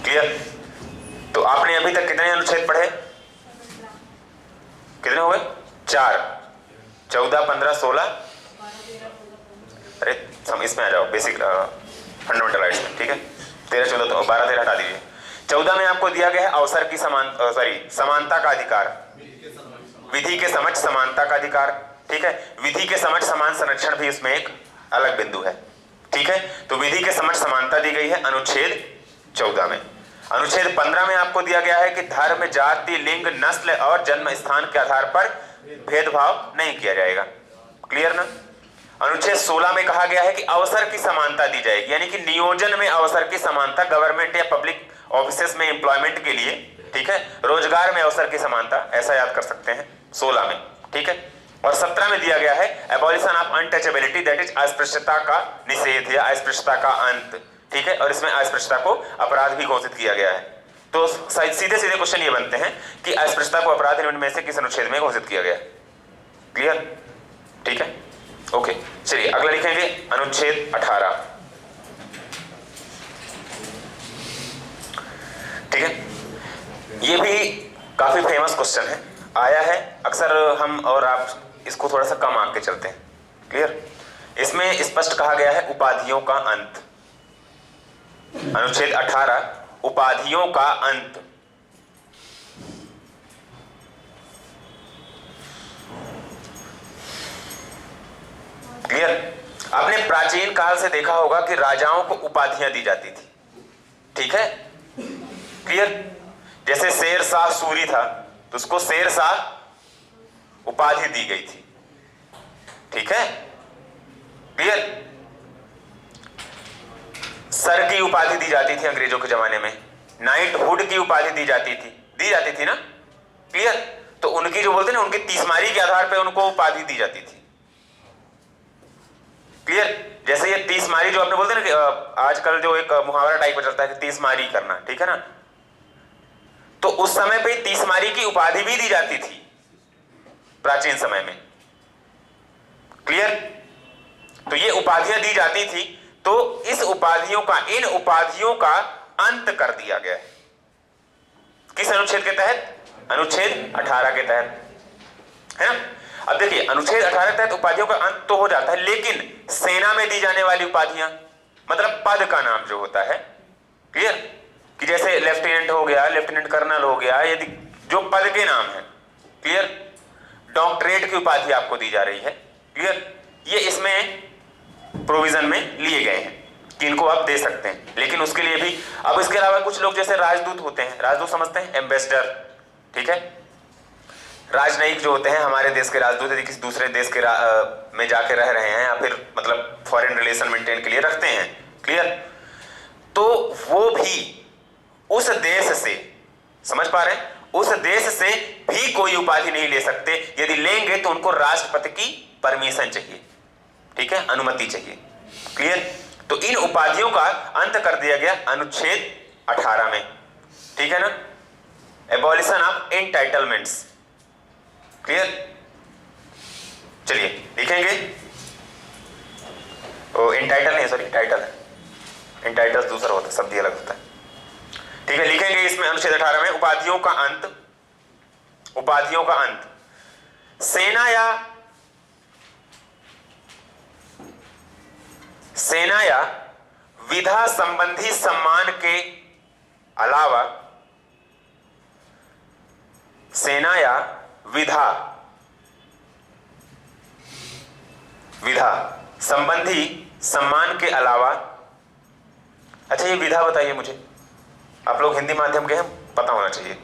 क्लियर। तो आपने अभी तक कितने अनुच्छेद पढ़े? कितने हुए? 4, 14, 15, 16, अरे इसमें आ जाओ, बेसिक फंडामेंटल राइट्स में, ठीक है। 13, 14, तो 12, 13 हटा दीजिए। 14 में आपको दिया गया है अवसर की समानता का अधिकार, विधि के समक्ष समानता का अधिकार, ठीक है। विधि के समक्ष समान संरक्षण भी इसमें एक अलग बिंदु है, ठीक है। तो विधि के समक्ष समानता दी गई है अनुच्छेद 14 में। अनुच्छेद 15 में आपको दिया गया है कि धर्म, जाति, लिंग, नस्ल और जन्म स्थान के आधार पर भेदभाव नहीं किया जाएगा। क्लियर ना। अनुच्छेद 16 में कहा गया है कि अवसर की समानता दी जाएगी, यानी कि नियोजन में अवसर की समानता, गवर्नमेंट या पब्लिक ऑफिसेस में एम्प्लॉयमेंट के लिए, ठीक है, रोजगार में अवसर की समानता, ऐसा याद कर सकते हैं 16 में, ठीक है। और 17 में दिया गया है abolition of untouchability, that is अस्पृश्यता का निषेध या अस्पृश्यता का अंत, ठीक है। और इसमें अस्पृश्यता को अपराध भी घोषित किया गया है। तो सीधे सीधे क्वेश्चन ये बनते हैं कि अस्पृश्यता को अपराध निम्न में से किस अनुच्छेद में घोषित किया गया। क्लियर, ठीक है, ओके। चलिए अगला लिखेंगे अनुच्छेद 18, ठीक है। ये भी काफी फेमस क्वेश्चन है, आया है अक्सर, हम और आप इसको थोड़ा सा कम आंक के चलते हैं। क्लियर। इसमें स्पष्ट कहा गया है उपाधियों का अंत। अनुच्छेद 18 उपाधियों का अंत। क्लियर। आपने प्राचीन काल से देखा होगा कि राजाओं को उपाधियां दी जाती थी, ठीक है। क्लियर। जैसे शेर शाह सूरी था तो उसको शेर शाह उपाधि दी गई थी, ठीक है। क्लियर। सर की उपाधि दी जाती थी अंग्रेजों के जमाने में, नाइटहुड की उपाधि दी जाती थी ना। क्लियर। तो उनकी जो बोलते हैं ना, उनकी तीसमारी के आधार पर उनको उपाधि दी जाती थी। क्लियर। जैसे ये तीसमारी जो आपने बोलते हैं ना कि आजकल जो एक मुहावरा टाइप में चलता है कि तीसमारी करना, ठीक है ना, तो उस समय पे तीसमारी की उपाधि भी दी जाती थी प्राचीन समय में। क्लियर। तो ये उपाधियां दी जाती थी, तो इन उपाधियों का अंत कर दिया गया है। किस अनुच्छेद के तहत? अनुच्छेद 18 के तहत, है ना। अब देखिए अनुच्छेद 18 के तहत उपाधियों का अंत तो हो जाता है, लेकिन सेना में दी जाने वाली उपाधियां, मतलब पद का नाम जो होता है, क्लियर, कि जैसे लेफ्टिनेंट हो गया, लेफ्टिनेंट कर्नल हो गया, यदि जो पद के नाम है, क्लियर, डॉक्टरेट की उपाधि आपको दी जा रही है, क्लियर, ये इसमें प्रोविजन में लिए गए हैं कि इनको आप दे सकते हैं। लेकिन उसके लिए भी अब इसके अलावा कुछ लोग जैसे राजदूत होते हैं, राजदूत समझते हैं, एम्बेसडर, ठीक है, राजनयिक जो होते हैं, हमारे देश के राजदूत यदि किसी दूसरे देश के में जाके रह रहे हैं या फिर मतलब फॉरेन रिलेशन मेंटेन के लिए रखते हैं, क्लियर, तो वो भी उस देश से, समझ पा रहे हैं, उस देश से भी कोई उपाधि नहीं ले सकते। यदि लेंगे तो उनको राष्ट्रपति की परमिशन चाहिए, ठीक है, अनुमति चाहिए। क्लियर। तो इन उपाधियों का अंत कर दिया गया अनुच्छेद 18 में, ठीक है ना। Abolition of entitlements. क्लियर। चलिए लिखेंगे, एंटाइटल नहीं, सॉरी टाइटल है, एंटाइटल दूसरा होता है, शब्द अलग होता है, ठीक है। लिखेंगे इसमें अनुच्छेद 18 में उपाधियों का अंत। उपाधियों का अंत सेना या विधा संबंधी सम्मान के अलावा, सेना या विधा संबंधी सम्मान के अलावा, अच्छा ये विधा बताइए मुझे, आप लोग हिंदी माध्यम के हैं, पता होना चाहिए,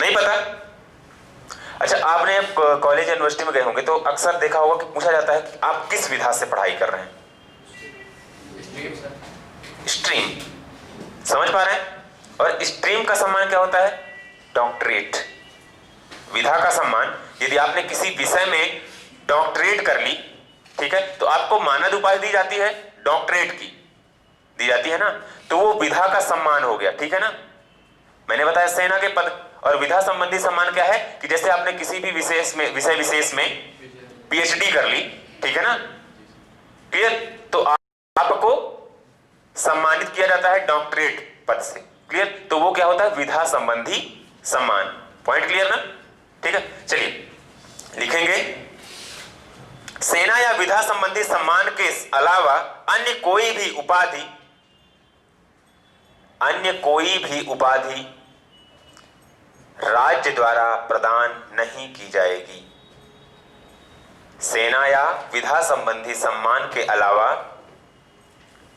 नहीं पता? अच्छा, आपने कॉलेज यूनिवर्सिटी में गए होंगे तो अक्सर देखा होगा कि पूछा जाता है कि आप किस विधा से पढ़ाई कर रहे हैं। स्ट्रीम, समझ पा रहे हैं। और स्ट्रीम का सम्मान क्या होता है? डॉक्टरेट। विधा का सम्मान, यदि आपने किसी विषय में डॉक्टरेट कर ली, ठीक है, तो आपको मानद उपाधि दी जाती है, डॉक्टरेट की दी जाती है ना, तो वो विधा का सम्मान हो गया, ठीक है ना। मैंने बताया सेना के पद। और विधा संबंधी सम्मान क्या है कि जैसे आपने किसी भी विषय विशेष में पीएचडी कर ली, ठीक है ना, क्लियर, तो आपको सम्मानित किया जाता है डॉक्टरेट पद से, क्लियर। तो वो क्या होता है? विधा संबंधी सम्मान। पॉइंट क्लियर ना, ठीक है। चलिए लिखेंगे, सेना या विधा संबंधी सम्मान के अलावा अन्य कोई भी उपाधि राज्य द्वारा प्रदान नहीं की जाएगी। सेना या विधा संबंधी सम्मान के अलावा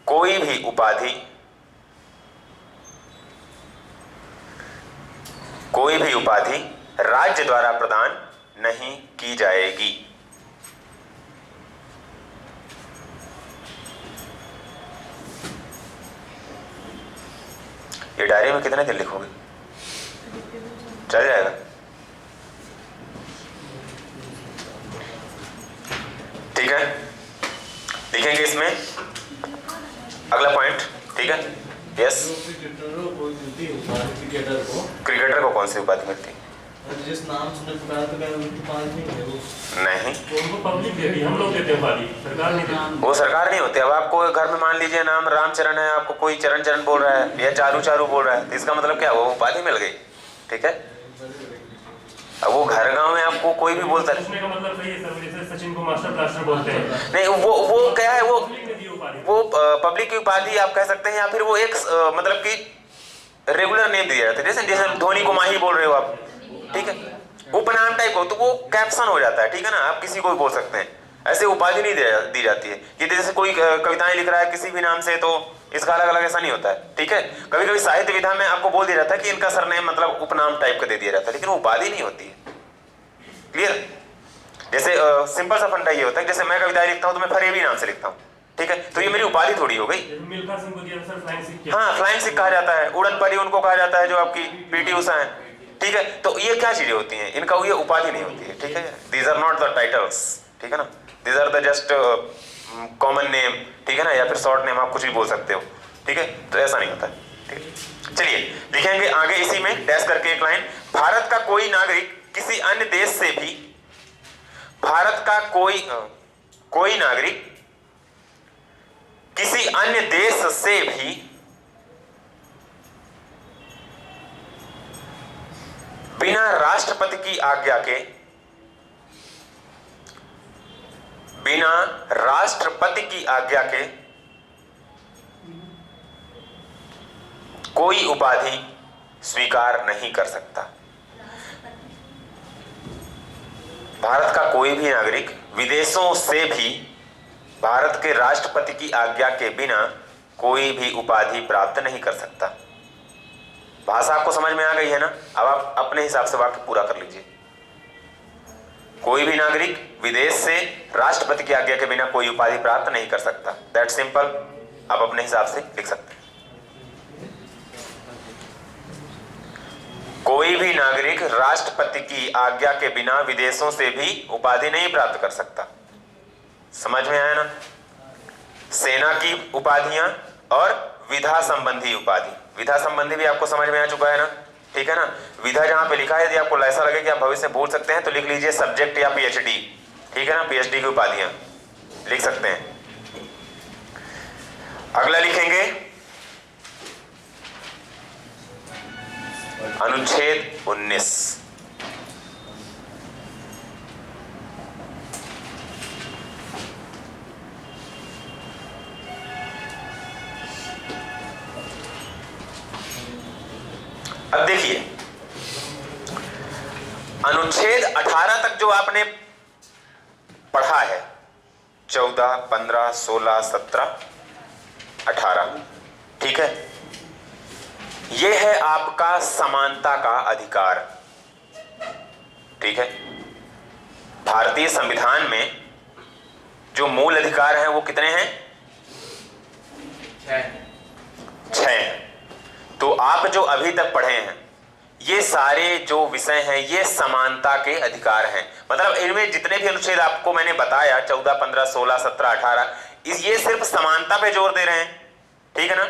कोई भी उपाधि राज्य द्वारा प्रदान नहीं की जाएगी। ये डायरी में कितने दिन लिखोगे? चल जाएगा। ठीक है, लिखेंगे इसमें अगला पॉइंट। ठीक है, यस। क्रिकेटर को कौन सी उपाधि मिलती है? जिस नाम से पुकारते हैं उनकी उपाधि नहीं है वो। नहीं, तो उनको पब्लिक देती है, हम लोग देते हैं उपाधि, सरकार नहीं देती। वो सरकार नहीं होती। अब आपको घर में मान लीजिए नाम रामचरण है, आपको कोई चरण चरण बोल रहा है या चारू चारू बोल रहा है, तो इसका मतलब क्या, वो उपाधि मिल गई। ठीक है, अब वो घर गांव में आपको कोई भी बोलता है। पूछने का मतलब सही है सर, जैसे सचिन को मास्टर ब्लास्टर बोलते हैं। नहीं, वो क्या है, वो पब्लिक ने दी उपाधि। पब्लिक की उपाधि आप कह सकते हैं, या फिर वो एक मतलब कि रेगुलर नेम दिया जाता है। जैसे धोनी को माही बोल रहे हो आप, ठीक है, उपनाम टाइप हो तो वो कैप्शन हो जाता है। ठीक है ना, आप किसी को भी बोल सकते हैं, ऐसे उपाधि नहीं दी जाती है कि जैसे कोई कविताएं लिख रहा है किसी भी नाम से तो इसका अलग अलग ऐसा नहीं होता है। ठीक है, कभी कभी साहित्य विधा में आपको बोल दिया जाता है कि इनका सरनेम मतलब उपनाम टाइप का दे दिया जाता है, लेकिन वो उपाधि नहीं होती है। क्लियर? जैसे सिंपल सा फंडा ये होता है, जैसे मैं कविताएं लिखता हूं तो मैं फरेबी नाम से लिखता हूं। ठीक है, तो ये मेरी उपाधि थोड़ी हो गई। मिल्खा सिंह को दिया सर फ्लाइंग सिख। हाँ, फ्लाइंग सिख कहा जाता है, उड़न परी उनको कहा जाता है जो आपकी पीटी उषा है। ठीक है, तो ये क्या चीजें होती हैं, इनका ये उपाधि नहीं होती है। ठीक है, these are not the titles. ठीक है ना, these are the just common name. ठीक है ना, या फिर शॉर्ट नेम, आप कुछ भी बोल सकते हो। ठीक है, तो ऐसा नहीं होता है। ठीक है, चलिए लिखेंगे आगे इसी में डैश करके एक लाइन। भारत का कोई नागरिक किसी अन्य देश से भी, भारत का कोई नागरिक किसी अन्य देश से भी बिना राष्ट्रपति की आज्ञा के कोई उपाधि स्वीकार नहीं कर सकता। भारत का कोई भी नागरिक विदेशों से भी भारत के राष्ट्रपति की आज्ञा के बिना कोई भी उपाधि प्राप्त नहीं कर सकता। भाषा आपको समझ में आ गई है ना? अब आप अपने हिसाब से वाक्य पूरा कर लीजिए। कोई भी नागरिक विदेश से राष्ट्रपति की आज्ञा के बिना कोई उपाधि प्राप्त नहीं कर सकता। दैट सिंपल, आप अपने हिसाब से लिख सकते हैं। कोई भी नागरिक राष्ट्रपति की आज्ञा के बिना विदेशों से भी उपाधि नहीं प्राप्त कर सकता। समझ में आया ना? सेना की उपाधियां और विधा संबंधी उपाधि। विधा संबंधी भी आपको समझ में आ चुका है ना? ठीक है ना? विधा जहां पे लिखा है, यदि आपको ऐसा लगे कि आप भविष्य में भूल सकते हैं तो लिख लीजिए सब्जेक्ट या पीएचडी। ठीक है ना, पीएचडी की उपाधियां लिख सकते हैं। अगला लिखेंगे अनुच्छेद 19। अब देखिए, अनुच्छेद 18 तक जो आपने पढ़ा है, 14, 15, 16, 17, 18, ठीक है, यह है आपका समानता का अधिकार। ठीक है, भारतीय संविधान में जो मूल अधिकार हैं वो कितने हैं? 6। तो आप जो अभी तक पढ़े हैं ये सारे जो विषय हैं ये समानता के अधिकार हैं। मतलब इनमें जितने भी अनुच्छेद आपको मैंने बताया, 14, 15, 16, 17, 18, ये सिर्फ समानता पे जोर दे रहे हैं। ठीक है ना?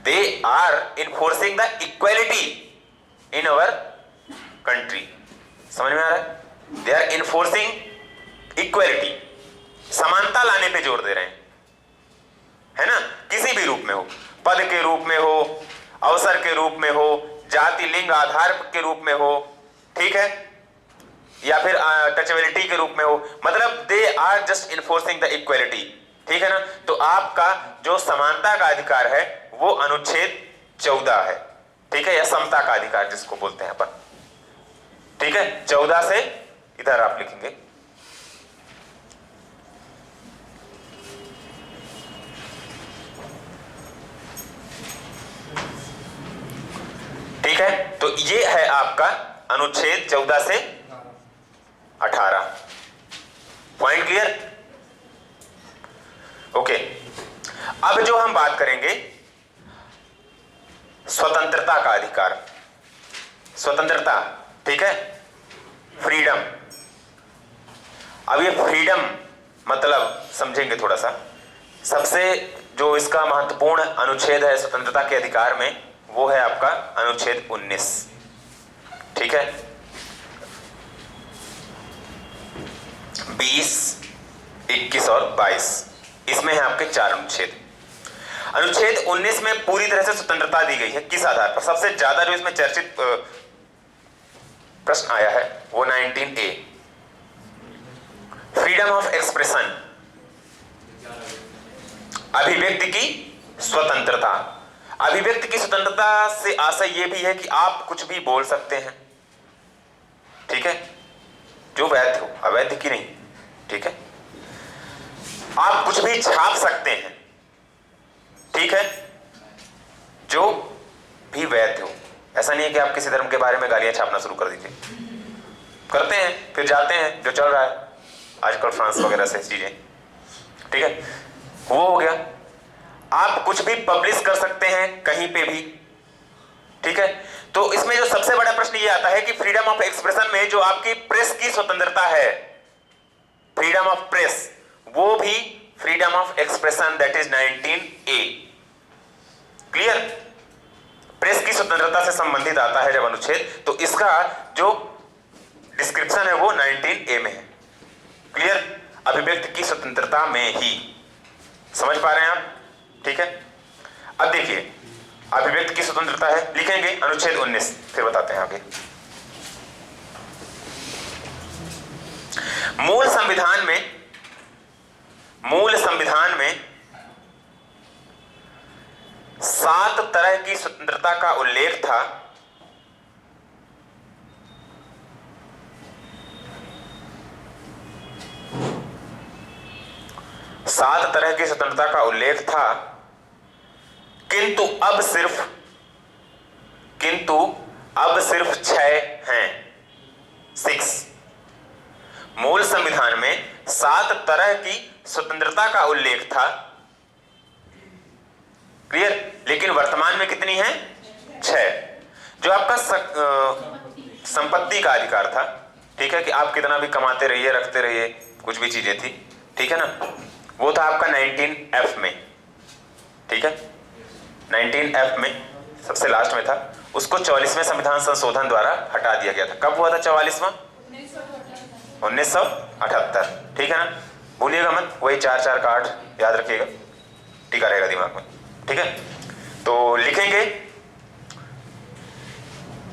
They are enforcing the equality in our country. समझ में आ रहा है? दे आर इन्फोर्सिंग इक्वालिटी, समानता लाने पे जोर दे रहे हैं, है ना? किसी भी रूप में हो, पद के रूप में हो, अवसर के रूप में हो, जाति लिंग आधार के रूप में हो, ठीक है, या फिर टचेबिलिटी के रूप में हो। मतलब they are just enforcing the equality. ठीक है ना? तो आपका जो समानता का अधिकार है वो अनुच्छेद 14 है। ठीक है, या समता का अधिकार जिसको बोलते हैं अपन, ठीक है। 14 से इधर आप लिखेंगे, ठीक है। तो ये है आपका अनुच्छेद 14 से 18। Point clear? ओके। अब जो हम बात करेंगे स्वतंत्रता का अधिकार, स्वतंत्रता, ठीक है, फ्रीडम। अब ये फ्रीडम मतलब समझेंगे थोड़ा सा। सबसे जो इसका महत्वपूर्ण अनुच्छेद है स्वतंत्रता के अधिकार में, वो है आपका अनुच्छेद 19, ठीक है। 20, 21 और 22, इसमें है आपके 4 अनुच्छेद। अनुच्छेद 19 में पूरी तरह से स्वतंत्रता दी गई है। किस आधार पर? सबसे ज्यादा जो इसमें चर्चित प्रश्न आया है वो 19A, फ्रीडम ऑफ एक्सप्रेशन, अभिव्यक्ति की स्वतंत्रता। अभिव्यक्ति की स्वतंत्रता से आशय यह भी है कि आप कुछ भी बोल सकते हैं, ठीक है, जो वैध हो, अवैध की नहीं, ठीक है। आप कुछ भी छाप सकते हैं, ठीक है, जो भी वैध हो। ऐसा नहीं है कि आप किसी धर्म के बारे में गालियां छापना शुरू कर दीजिए, करते हैं फिर जाते हैं, जो चल रहा है आजकल फ्रांस वगैरह से चीजें, ठीक है, वो हो गया। आप कुछ भी पब्लिश कर सकते हैं कहीं पे भी, ठीक है। तो इसमें जो सबसे बड़ा प्रश्न ये आता है कि फ्रीडम ऑफ एक्सप्रेशन में जो आपकी प्रेस की स्वतंत्रता है, फ्रीडम ऑफ प्रेस, वो भी freedom of expression, that is 19A। Clear? Press की स्वतंत्रता से संबंधित आता है जब अनुच्छेद, तो इसका जो डिस्क्रिप्शन है वो 19A में है। क्लियर? अभिव्यक्ति की स्वतंत्रता में ही। समझ पा रहे हैं आप? ठीक है। अब देखिए, अभिव्यक्ति की स्वतंत्रता है, लिखेंगे अनुच्छेद 19, फिर बताते हैं आगे। मूल संविधान में 7 तरह की स्वतंत्रता का उल्लेख था। सात तरह की स्वतंत्रता का उल्लेख था, किंतु अब सिर्फ 6 हैं, 6। मूल संविधान में 7 तरह की स्वतंत्रता का उल्लेख था, क्लियर, लेकिन वर्तमान में कितनी है? 6। जो आपका संपत्ति का अधिकार था, ठीक है, कि आप कितना भी कमाते रहिए, रखते रहिए, कुछ भी चीजें थी, ठीक है ना, वो था आपका 19F में, ठीक है, 19F में सबसे लास्ट में था। उसको 44वें संविधान संशोधन द्वारा हटा दिया गया था। कब हुआ था 44वां? 1978, ठीक है ना, भूलिएगा मत, वही 4 4 का 8 याद रखिएगा, टीका रहेगा दिमाग में, ठीक है। तो लिखेंगे,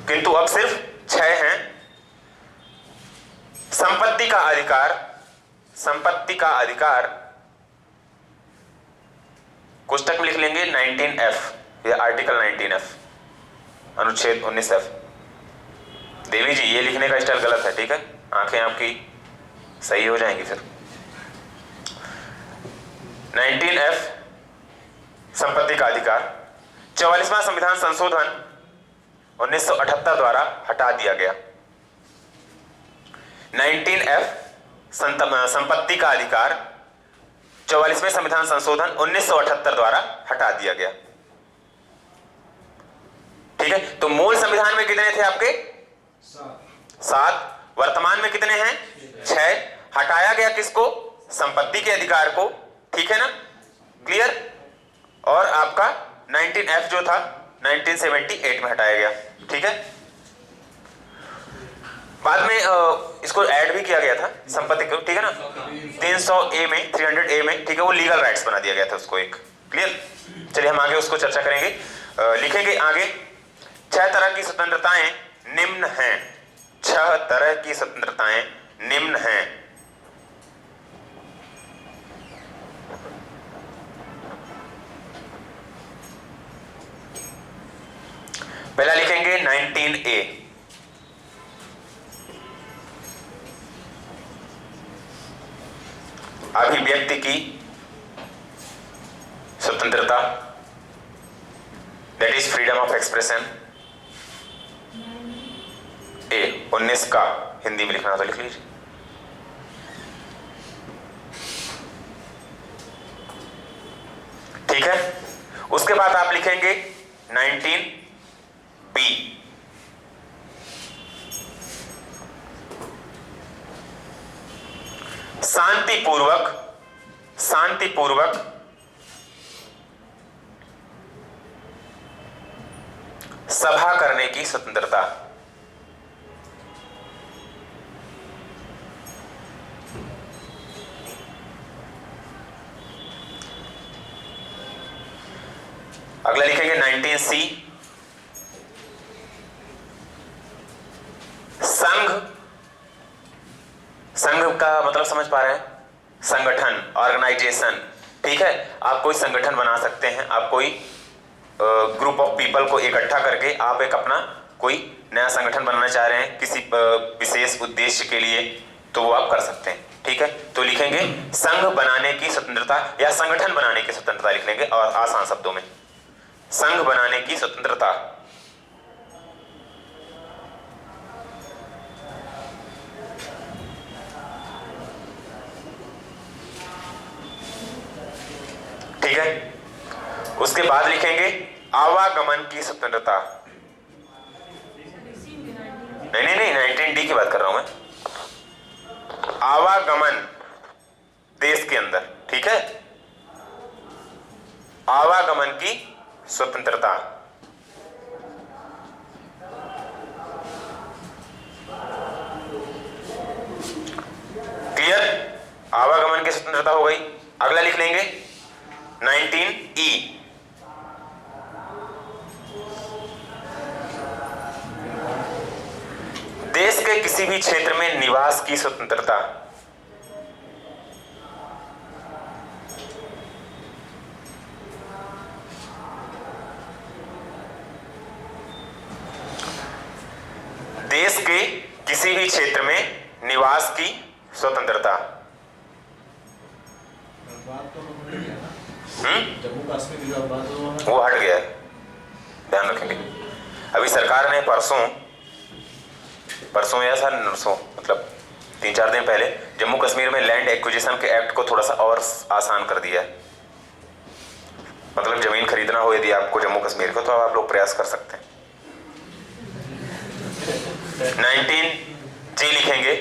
किंतु अब सिर्फ 6 हैं। संपत्ति का अधिकार कोष्टक में लिख लेंगे 19F या आर्टिकल 19F, अनुच्छेद 19F। देवी जी, ये लिखने का स्टाइल गलत है, ठीक है, आंखें आपकी सही हो जाएंगी फिर। 19F संपत्ति का अधिकार 44वां संविधान संशोधन 1978 द्वारा हटा दिया गया। 19F संपत्ति का अधिकार 44वें संविधान संशोधन 1978 द्वारा हटा दिया गया, ठीक है। तो मूल संविधान में कितने थे आपके? 7। वर्तमान में कितने हैं? 6। हटाया गया किसको? संपत्ति के अधिकार को, ठीक है ना, क्लियर। और आपका 19F जो था 1978 में हटाया गया, ठीक है। बाद में इसको ऐड भी किया गया था संपत्ति को, ठीक है ना, 300A में, 300A में, ठीक है, वो लीगल राइट्स बना दिया गया था उसको एक, क्लियर। चलिए हम आगे उसको चर्चा करेंगे। लिखेंगे आगे, 6 तरह की स्वतंत्रताएं निम्न हैं। 6 तरह की स्वतंत्रताएं निम्न हैं। पहला लिखेंगे 19A, अभिव्यक्ति की स्वतंत्रता, that is freedom of expression. A 19 का हिंदी में लिखना तो लिख लीजिए। ठीक है, उसके बाद आप लिखेंगे 19B, शांतिपूर्वक सभा करने की स्वतंत्रता। अगला लिखेंगे 19C, संघ का मतलब समझ पा रहे हैं, संगठन, ऑर्गेनाइजेशन। ठीक है, आप कोई संगठन बना सकते हैं, आप कोई ग्रुप ऑफ पीपल को इकट्ठा करके आप एक अपना कोई नया संगठन बनाना चाह रहे हैं किसी विशेष उद्देश्य के लिए, तो वो आप कर सकते हैं। ठीक है, तो लिखेंगे संघ बनाने की स्वतंत्रता या संगठन बनाने की स्वतंत्रता लिख लेंगे, और आसान शब्दों में संघ बनाने की स्वतंत्रता। ठीक है, उसके बाद लिखेंगे आवागमन की स्वतंत्रता। नहीं 19D की बात कर रहा हूं मैं, आवागमन देश के अंदर। ठीक है, आवागमन की स्वतंत्रता। क्लियर, आवागमन की स्वतंत्रता हो गई। अगला लिख लेंगे 19E, देश के किसी भी क्षेत्र में निवास की स्वतंत्रता। देश के किसी भी क्षेत्र में निवास की स्वतंत्रता। बात तो हो गया ना, जम्मू कश्मीर की बात तो वो हट गया है, ध्यान रखेंगे। अभी सरकार ने परसों या सर नरसों, मतलब 3-4 दिन पहले जम्मू कश्मीर में लैंड एक्विजिशन के एक्ट को थोड़ा सा और आसान कर दिया है। मतलब जमीन खरीदना हो यदि आपको जम्मू कश्मीर को, तो आप लोग प्रयास कर सकते हैं। 19G लिखेंगे,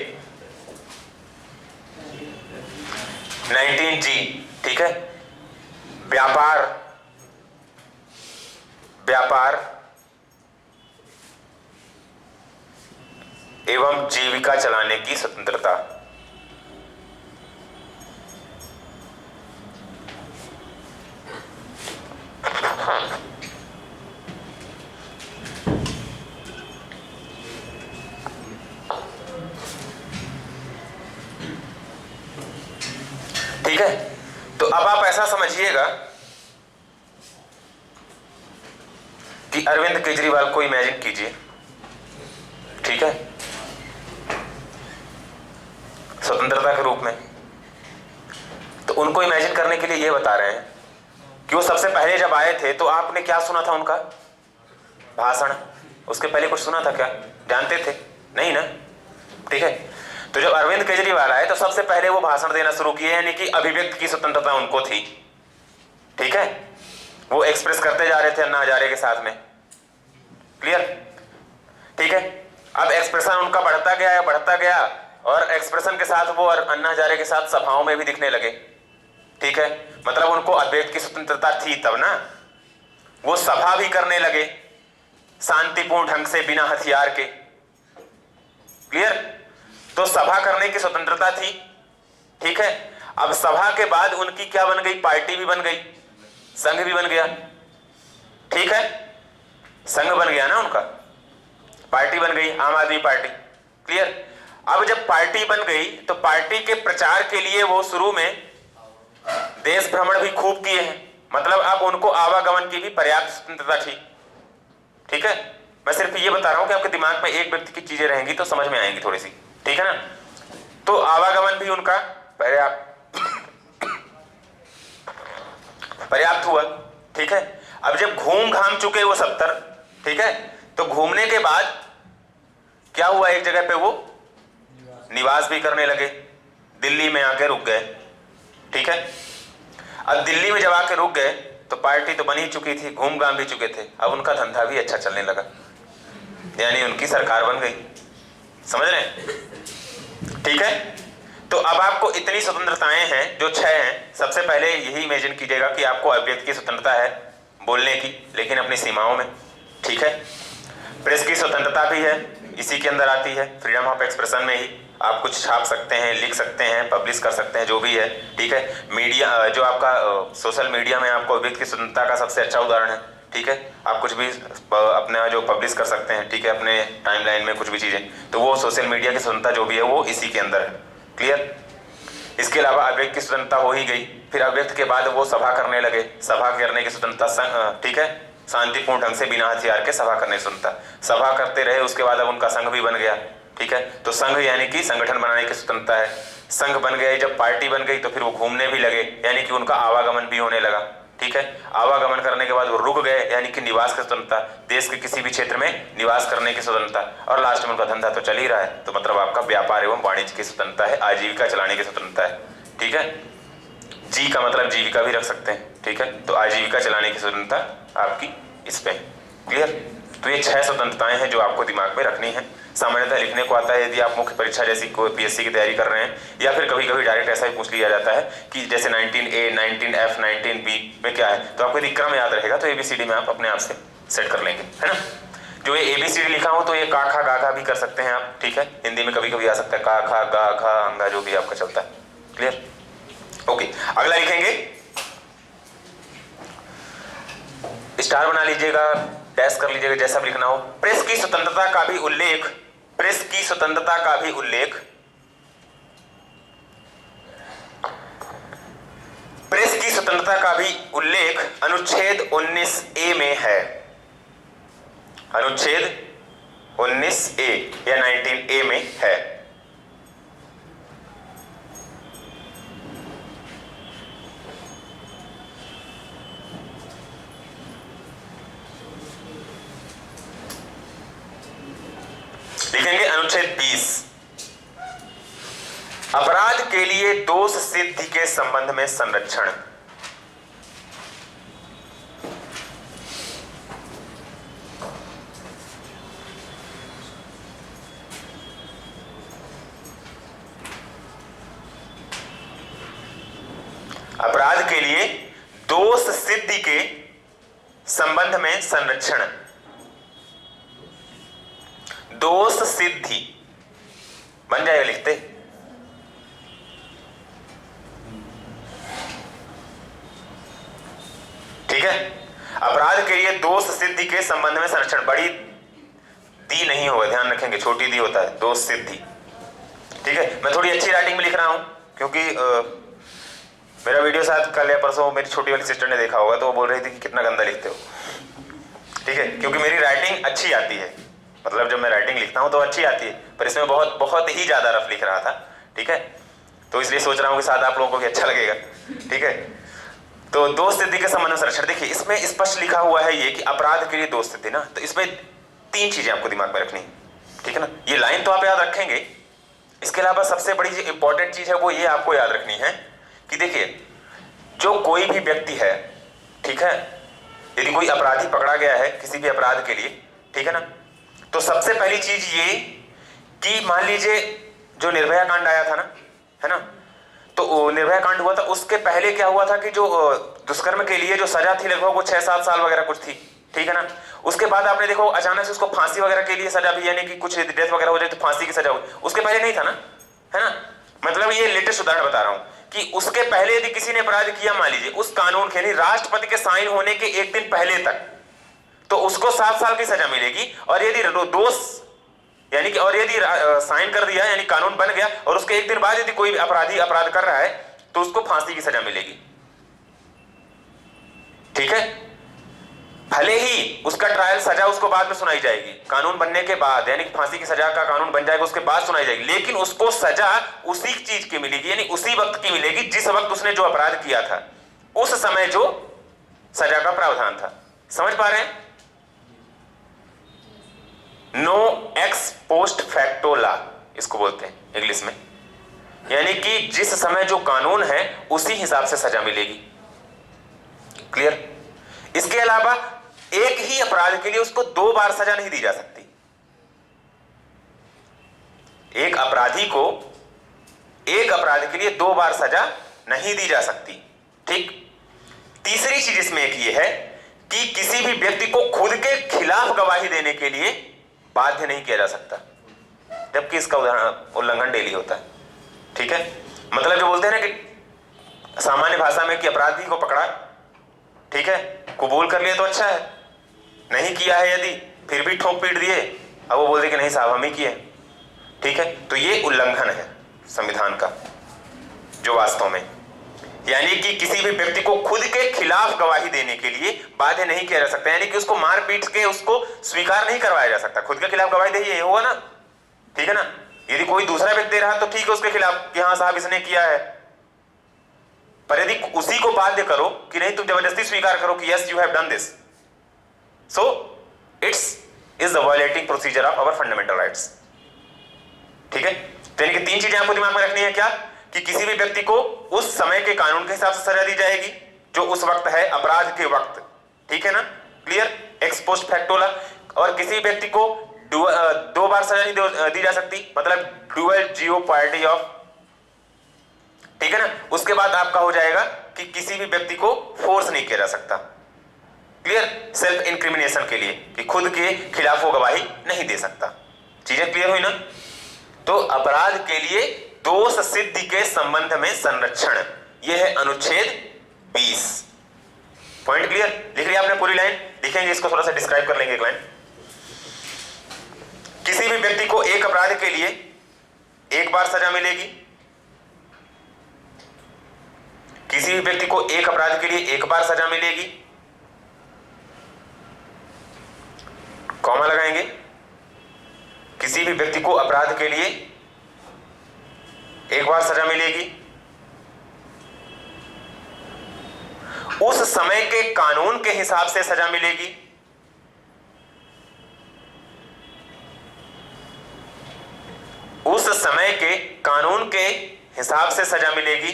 19G। ठीक है, व्यापार एवं जीविका चलाने की स्वतंत्रता। ठीक है, तो अब आप ऐसा समझिएगा कि अरविंद केजरीवाल को इमेजिन कीजिए। ठीक है, स्वतंत्रता के रूप में, तो उनको इमेजिन करने के लिए ये बता रहे हैं कि वो सबसे पहले जब आए थे तो आपने क्या सुना था उनका भाषण। उसके पहले कुछ सुना था क्या, जानते थे? नहीं ना। ठीक है, तो जब अरविंद केजरीवाल आए तो सबसे पहले वो भाषण देना शुरू किए, यानी कि अभिव्यक्ति की स्वतंत्रता उनको थी। ठीक है, वो एक्सप्रेस करते जा रहे थे अन्ना हजारे के साथ में। क्लियर? ठीक है, अब एक्सप्रेशन उनका बढ़ता गया और एक्सप्रेशन के साथ वो अन्ना हजारे के साथ सभाओं में भी दिखने लगे। ठीक है, मतलब उनको अभिव्यक्ति की स्वतंत्रता थी तब ना, वो सभा भी करने लगे शांतिपूर्ण ढंग से बिना हथियार के। क्लियर? तो सभा करने की स्वतंत्रता थी। ठीक है, अब सभा के बाद उनकी क्या बन गई, पार्टी भी बन गई, संघ भी बन गया। ठीक है, संघ बन गया ना उनका, पार्टी बन गई आम आदमी पार्टी। क्लियर? अब जब पार्टी बन गई तो पार्टी के प्रचार के लिए वो शुरू में देश भ्रमण भी खूब किए हैं, मतलब अब उनको आवागमन की भी पर्याप्त स्वतंत्रता थी। ठीक है, मैं सिर्फ ये बता रहा हूं कि आपके दिमाग में एक व्यक्ति की चीजें रहेंगी तो समझ में आएंगी थोड़ी सी, ठीक है ना। तो आवागमन भी उनका पर्याप्त हुआ, ठीक है। अब जब घूम घाम चुके वो 70, ठीक है, तो घूमने के बाद क्या हुआ, एक जगह पे वो निवास भी करने लगे, दिल्ली में आके रुक गए, ठीक है। अब दिल्ली में जब आके रुक गए तो पार्टी तो बन ही चुकी थी, घूम घाम भी चुके थे, अब उनका धंधा भी अच्छा चलने लगा, यानी उनकी सरकार बन गई, समझ रहे हैं, ठीक है। तो अब आपको इतनी स्वतंत्रताएं हैं जो 6 हैं। सबसे पहले यही इमेजिन कीजिएगा कि आपको अभिव्यक्ति की स्वतंत्रता है बोलने की, लेकिन अपनी सीमाओं में, ठीक है। प्रेस की स्वतंत्रता भी है, इसी के अंदर आती है, फ्रीडम ऑफ एक्सप्रेशन में ही आप कुछ छाप सकते हैं, लिख सकते हैं, पब्लिश कर सकते हैं, जो भी है, ठीक है। मीडिया जो आपका सोशल मीडिया में आपको अभिव्यक्ति की स्वतंत्रता का सबसे अच्छा उदाहरण है, ठीक है। आप कुछ भी अपना जो पब्लिश कर सकते हैं, ठीक है, अपने टाइमलाइन में कुछ भी चीजें, तो वो सोशल मीडिया की स्वतंत्रता जो भी है वो इसी के अंदर है, क्लियर। इसके अलावा अभिव्यक्ति की स्वतंत्रता हो ही गई, फिर अभिव्यक्ति के बाद वो सभा करने लगे, सभा करने की स्वतंत्रता, ठीक है, शांतिपूर्ण ढंग से बिना हथियार के सभा करने की स्वतंत्रता, सभा करते रहे, उसके बाद अब उनका संघ भी बन गया, ठीक है। तो संघ यानी कि संगठन बनाने की स्वतंत्रता है, संघ बन गए, जब पार्टी बन गई तो फिर वो घूमने भी लगे, यानी कि उनका आवागमन भी होने लगा, ठीक है। आवागमन करने के बाद वो रुक गए, यानी कि निवास की स्वतंत्रता, देश के किसी भी क्षेत्र में निवास करने की स्वतंत्रता, और लास्ट में उनका धंधा तो चल ही रहा है, तो मतलब आपका व्यापार एवं वाणिज्य की स्वतंत्रता है, आजीविका चलाने की स्वतंत्रता है, ठीक है। जी का मतलब जीविका भी रख सकते हैं, ठीक है। तो आजीविका चलाने की स्वतंत्रता आपकी इस पे, क्लियर। तो ये 6 स्वतंत्रताएं हैं जो आपको दिमाग में रखनी है। सामान्यतः लिखने को आता है यदि आप मुख्य परीक्षा जैसी कोई पीएससी की तैयारी कर रहे हैं, या फिर कभी कभी डायरेक्ट ऐसा ही पूछ लिया जाता है कि जैसे 19A 19F 19B में क्या है, तो आपको यदि क्रम याद रहेगा तो ABCD में आप अपने आप से सेट कर लेंगे, है ना। जो ये ABCD लिखा हो तो ये का खा गा घा भी कर सकते हैं आप, ठीक है। हिंदी में कभी कभी आ सकता है का खा गा घा अंगा, जो भी आपका चलता है, क्लियर, ओके। अगला लिखेंगे, स्टार बना लीजिएगा, डैश कर लीजिएगा, जैसा भी लिखना हो। प्रेस की स्वतंत्रता का भी उल्लेख, प्रेस की स्वतंत्रता का भी उल्लेख, प्रेस की स्वतंत्रता का भी उल्लेख अनुच्छेद 19A में है, अनुच्छेद 19A या 19A में है। लिखेंगे अनुच्छेद 20, अपराध के लिए दोष सिद्धि के संबंध में संरक्षण। अपराध के लिए दोष सिद्धि के संबंध में संरक्षण, दोष सिद्धि बन जाएगा, लिखते, ठीक है। अपराध के लिए दोष सिद्धि के संबंध में संरक्षण, बड़ी दी नहीं होगा, ध्यान रखेंगे, छोटी दी होता है, दोष सिद्धि, ठीक है। मैं थोड़ी अच्छी राइटिंग में लिख रहा हूं क्योंकि मेरा वीडियो शायद कल या परसों मेरी छोटी वाली सिस्टर ने देखा होगा, तो वो बोल रही थी कि कितना गंदा लिखते हो, ठीक है, क्योंकि मेरी राइटिंग अच्छी आती है, मतलब जब मैं राइटिंग लिखता हूं तो अच्छी आती है, पर इसमें बहुत बहुत ही ज्यादा रफ लिख रहा था, ठीक है। तो इसलिए सोच रहा हूं कि शायद आप लोगों को भी अच्छा लगेगा, ठीक है। तो दोष सिद्धि के संबंध में संरक्षण, देखिए इसमें स्पष्ट लिखा हुआ है ये कि अपराध के लिए दोष सिद्धि ना, तो इसमें 3 चीजें आपको दिमाग में रखनी है, ठीक है ना। ये लाइन तो आप याद रखेंगे, इसके अलावा सबसे बड़ी जो इंपॉर्टेंट चीज है वो ये आपको याद रखनी है कि देखिए जो कोई भी व्यक्ति है, ठीक है, यदि कोई अपराधी पकड़ा गया है किसी भी अपराध के लिए, ठीक है ना, तो सबसे पहली चीज ये कि मान लीजिए जो निर्भया कांड आया था ना, है ना, तो निर्भया कांड हुआ था, उसके पहले क्या हुआ था कि जो दुष्कर्म के लिए जो सजा थी लगभग वो 6-7 साल वगैरह कुछ थी, ठीक है ना। उसके बाद आपने देखो अचानक से उसको फांसी वगैरह के लिए सजा भी, यानी कि कुछ डेथ वगैरह हो जाए तो फांसी की सजा हो, उसके पहले नहीं था ना, है ना। मतलब ये लेटेस्ट उदाहरण बता रहा हूं कि उसके पहले यदि किसी ने अपराध किया, मान लीजिए उस कानून के राष्ट्रपति के साइन होने के 1 दिन पहले तक, तो उसको 7 साल की सजा मिलेगी, और यदि दोष यानी कि और यदि साइन कर दिया यानी कानून बन गया और उसके 1 दिन बाद यदि कोई अपराधी अपराध कर रहा है तो उसको फांसी की सजा मिलेगी, ठीक है। भले ही उसका ट्रायल सजा उसको बाद में सुनाई जाएगी, कानून बनने के बाद, यानी फांसी की सजा का कानून बन जाएगा उसके बाद सुनाई जाएगी, लेकिन उसको सजा उसी चीज की मिलेगी, यानी उसी वक्त की मिलेगी जिस वक्त उसने जो अपराध किया था, उस समय जो सजा का प्रावधान था। समझ पा रहे हैं? No ex post facto law इसको बोलते हैं इंग्लिश में, यानी कि जिस समय जो कानून है उसी हिसाब से सजा मिलेगी। क्लियर? इसके अलावा एक ही अपराध के लिए उसको 2 बार सजा नहीं दी जा सकती। एक अपराधी को एक अपराध के लिए 2 बार सजा नहीं दी जा सकती। ठीक। तीसरी चीज इसमें एक ये है कि किसी भी व्यक्ति को खुद के खिलाफ गवाही देने के लिए बाध्य नहीं किया जा सकता, जबकि इसका उल्लंघन डेली होता है। ठीक है? मतलब जो बोलते हैं ना कि सामान्य भाषा में कि अपराधी को पकड़ा, ठीक है, कबूल कर लिया तो अच्छा है, नहीं किया है यदि फिर भी ठोक पीट दिए, अब वो बोलते कि नहीं साहब हम ही किए। ठीक है? तो ये उल्लंघन है संविधान का जो वास्तव में, यानी कि किसी भी व्यक्ति को खुद के खिलाफ गवाही देने के लिए बाध्य नहीं किया जा सकता, यानी कि उसको मार पीट के उसको स्वीकार नहीं करवाया जा सकता। खुद के खिलाफ गवाही दे, ये हुआ ना, ठीक है ना। यदि कोई दूसरा व्यक्ति दे रहा तो ठीक है उसके खिलाफ कि हाँ साहब इसने किया है, पर यदि उसी को बाध्य करो कि नहीं तुम जबरदस्ती स्वीकार करो कि yes you have done this, so it's is the violating procedure of our fundamental rights. ठीक है? तो यानी कि 3 चीजें आपको दिमाग में रखनी है क्या, कि किसी भी व्यक्ति को उस समय के कानून के हिसाब से सजा दी जाएगी जो उस वक्त है, अपराध के वक्त। ठीक है ना? Clear? X post facto law. और किसी व्यक्ति को 2 बार सजा नहीं दी जा सकती, मतलब ड्यूअल जियोपार्डी ऑफ। ठीक है ना? उसके बाद आपका हो जाएगा कि किसी भी व्यक्ति को फोर्स नहीं किया जा सकता। क्लियर? सेल्फ इंक्रिमिनेशन के लिए कि खुद के खिलाफ वो गवाही नहीं दे सकता। चीजें क्लियर हुई ना? तो अपराध के लिए दोष सिद्धि के संबंध में संरक्षण, यह है अनुच्छेद 20। Point clear? लिख लिया आपने पूरी लाइन? लिखेंगे इसको, थोड़ा सा डिस्क्राइब कर लेंगे एक लाइन। किसी भी व्यक्ति को एक अपराध के लिए 1 बार सजा मिलेगी, किसी भी व्यक्ति को एक अपराध के लिए 1 बार सजा मिलेगी, कॉमा लगाएंगे, किसी भी व्यक्ति को अपराध के लिए 1 बार सजा मिलेगी, उस समय के कानून के हिसाब से सजा मिलेगी, उस समय के कानून के हिसाब से सजा मिलेगी,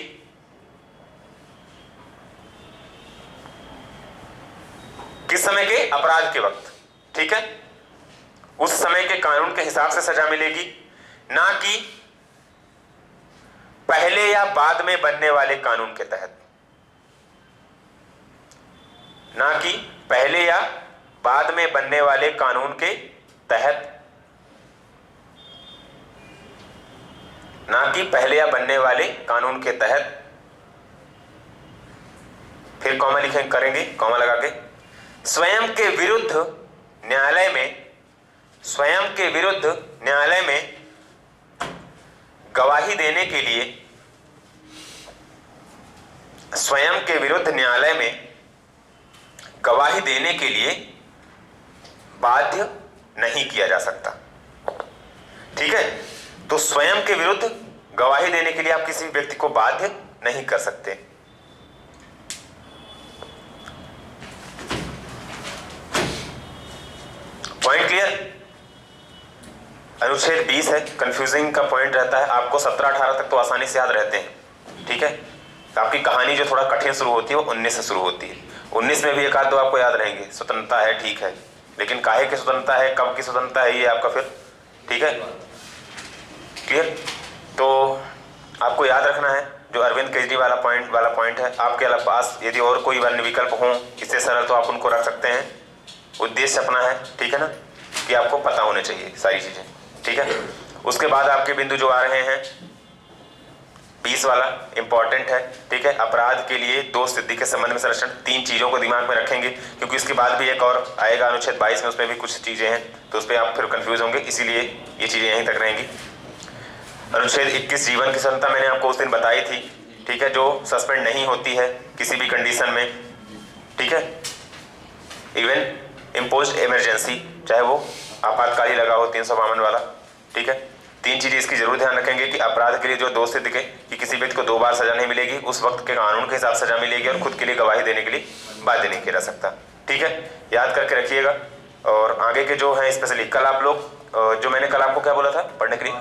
किस समय के? अपराध के वक्त। ठीक है? उस समय के कानून के हिसाब से सजा मिलेगी, ना कि पहले या बाद में बनने वाले कानून के तहत, ना कि पहले या बाद में बनने वाले कानून के तहत, ना कि पहले या बनने वाले कानून के तहत। फिर कॉमा लिखेंगे, करेंगे कॉमा लगा के, स्वयं के विरुद्ध न्यायालय में, स्वयं के विरुद्ध न्यायालय में गवाही देने के लिए, स्वयं के विरुद्ध न्यायालय में गवाही देने के लिए बाध्य नहीं किया जा सकता। ठीक है? तो स्वयं के विरुद्ध गवाही देने के लिए आप किसी व्यक्ति को बाध्य नहीं कर सकते। Point clear? अनुच्छेद 20 है, कंफ्यूजिंग का पॉइंट रहता है, आपको 17-18 तक तो आसानी से याद रहते हैं। ठीक है? आपकी कहानी जो थोड़ा कठिन शुरू होती है वो 19 से शुरू होती है। 19 में भी 1-2 आपको याद रहेंगे। स्वतंत्रता है, ठीक है, लेकिन काहे की स्वतंत्रता है, कब की स्वतंत्रता है, ये आपका फिर। ठीक है? क्लियर? तो आपको याद रखना है जो अरविंद केजरीवाल वाला पॉइंट है। आपके पास यदि और कोई अन्य विकल्प हो इससे सरल तो आप उनको रख सकते हैं। उद्देश्य अपना है, ठीक है ना, कि आपको पता होने चाहिए सारी चीजें। ठीक है? उसके बाद आपके बिंदु जो आ रहे हैं 20 वाला इंपॉर्टेंट है। ठीक है? अपराध के लिए दोष सिद्धि के संबंध में संरक्षण, 3 चीजों को दिमाग में रखेंगे, क्योंकि इसके बाद भी एक और आएगा अनुच्छेद 22 में, उसमें भी कुछ चीजें हैं, तो उस पर आप फिर कंफ्यूज होंगे, इसीलिए ये चीजें यहीं तक रहेंगी। अनुच्छेद 21 जीवन की स्वतंत्रता मैंने आपको उस दिन बताई थी। ठीक है? जो सस्पेंड नहीं होती है किसी भी कंडीशन में। ठीक है? इवन इम्पोज्ड इमरजेंसी, चाहे वो आपातकाली लगा हो 352 वाला, ठीक है। 3 चीज़ें इसकी जरूर ध्यान रखेंगे कि अपराध के लिए जो दोष सिद्ध के कि किसी व्यक्ति को 2 बार सजा नहीं मिलेगी, उस वक्त के कानून के हिसाब से सजा मिलेगी और खुद के लिए गवाही देने के लिए बाध्य नहीं किया जा सकता, ठीक है। याद करके रखिएगा। और आगे के जो है स्पेशली कल आप लोग जो मैंने कल आपको क्या बोला था पढ़ने के लिए,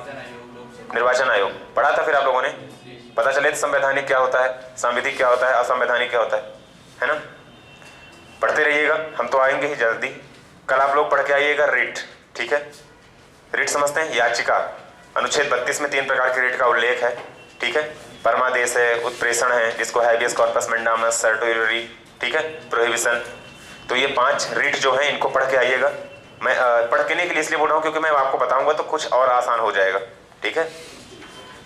निर्वाचन आयोग पढ़ा था, फिर आप लोगों ने पता चले संवैधानिक क्या होता है, सांविधिक क्या होता है, असंवैधानिक क्या होता है ना। पढ़ते रहिएगा, हम तो आएंगे ही जल्दी। कल आप लोग पढ़ के आइएगा रिट, ठीक है। रिट समझते हैं, याचिका। अनुच्छेद 32 में 3 प्रकार के रिट का उल्लेख है, ठीक है। परमादेश है, उत्प्रेषण है जिसको हैबियस कॉर्पस मैंडामस, सर्टोरी, ठीक है, प्रोहिबिशन। तो ये 5 रिट जो है इनको पढ़ के आइएगा। मैं पढ़ के नहीं के लिए इसलिए बोल रहा हूँ क्योंकि मैं आपको बताऊंगा तो कुछ और आसान हो जाएगा, ठीक है।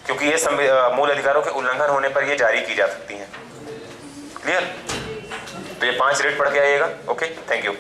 क्योंकि ये मूल अधिकारों के उल्लंघन होने पर ये जारी की जा सकती हैं। क्लियर? तो ये 5 रिट पढ़ के आइएगा। Okay, thank you.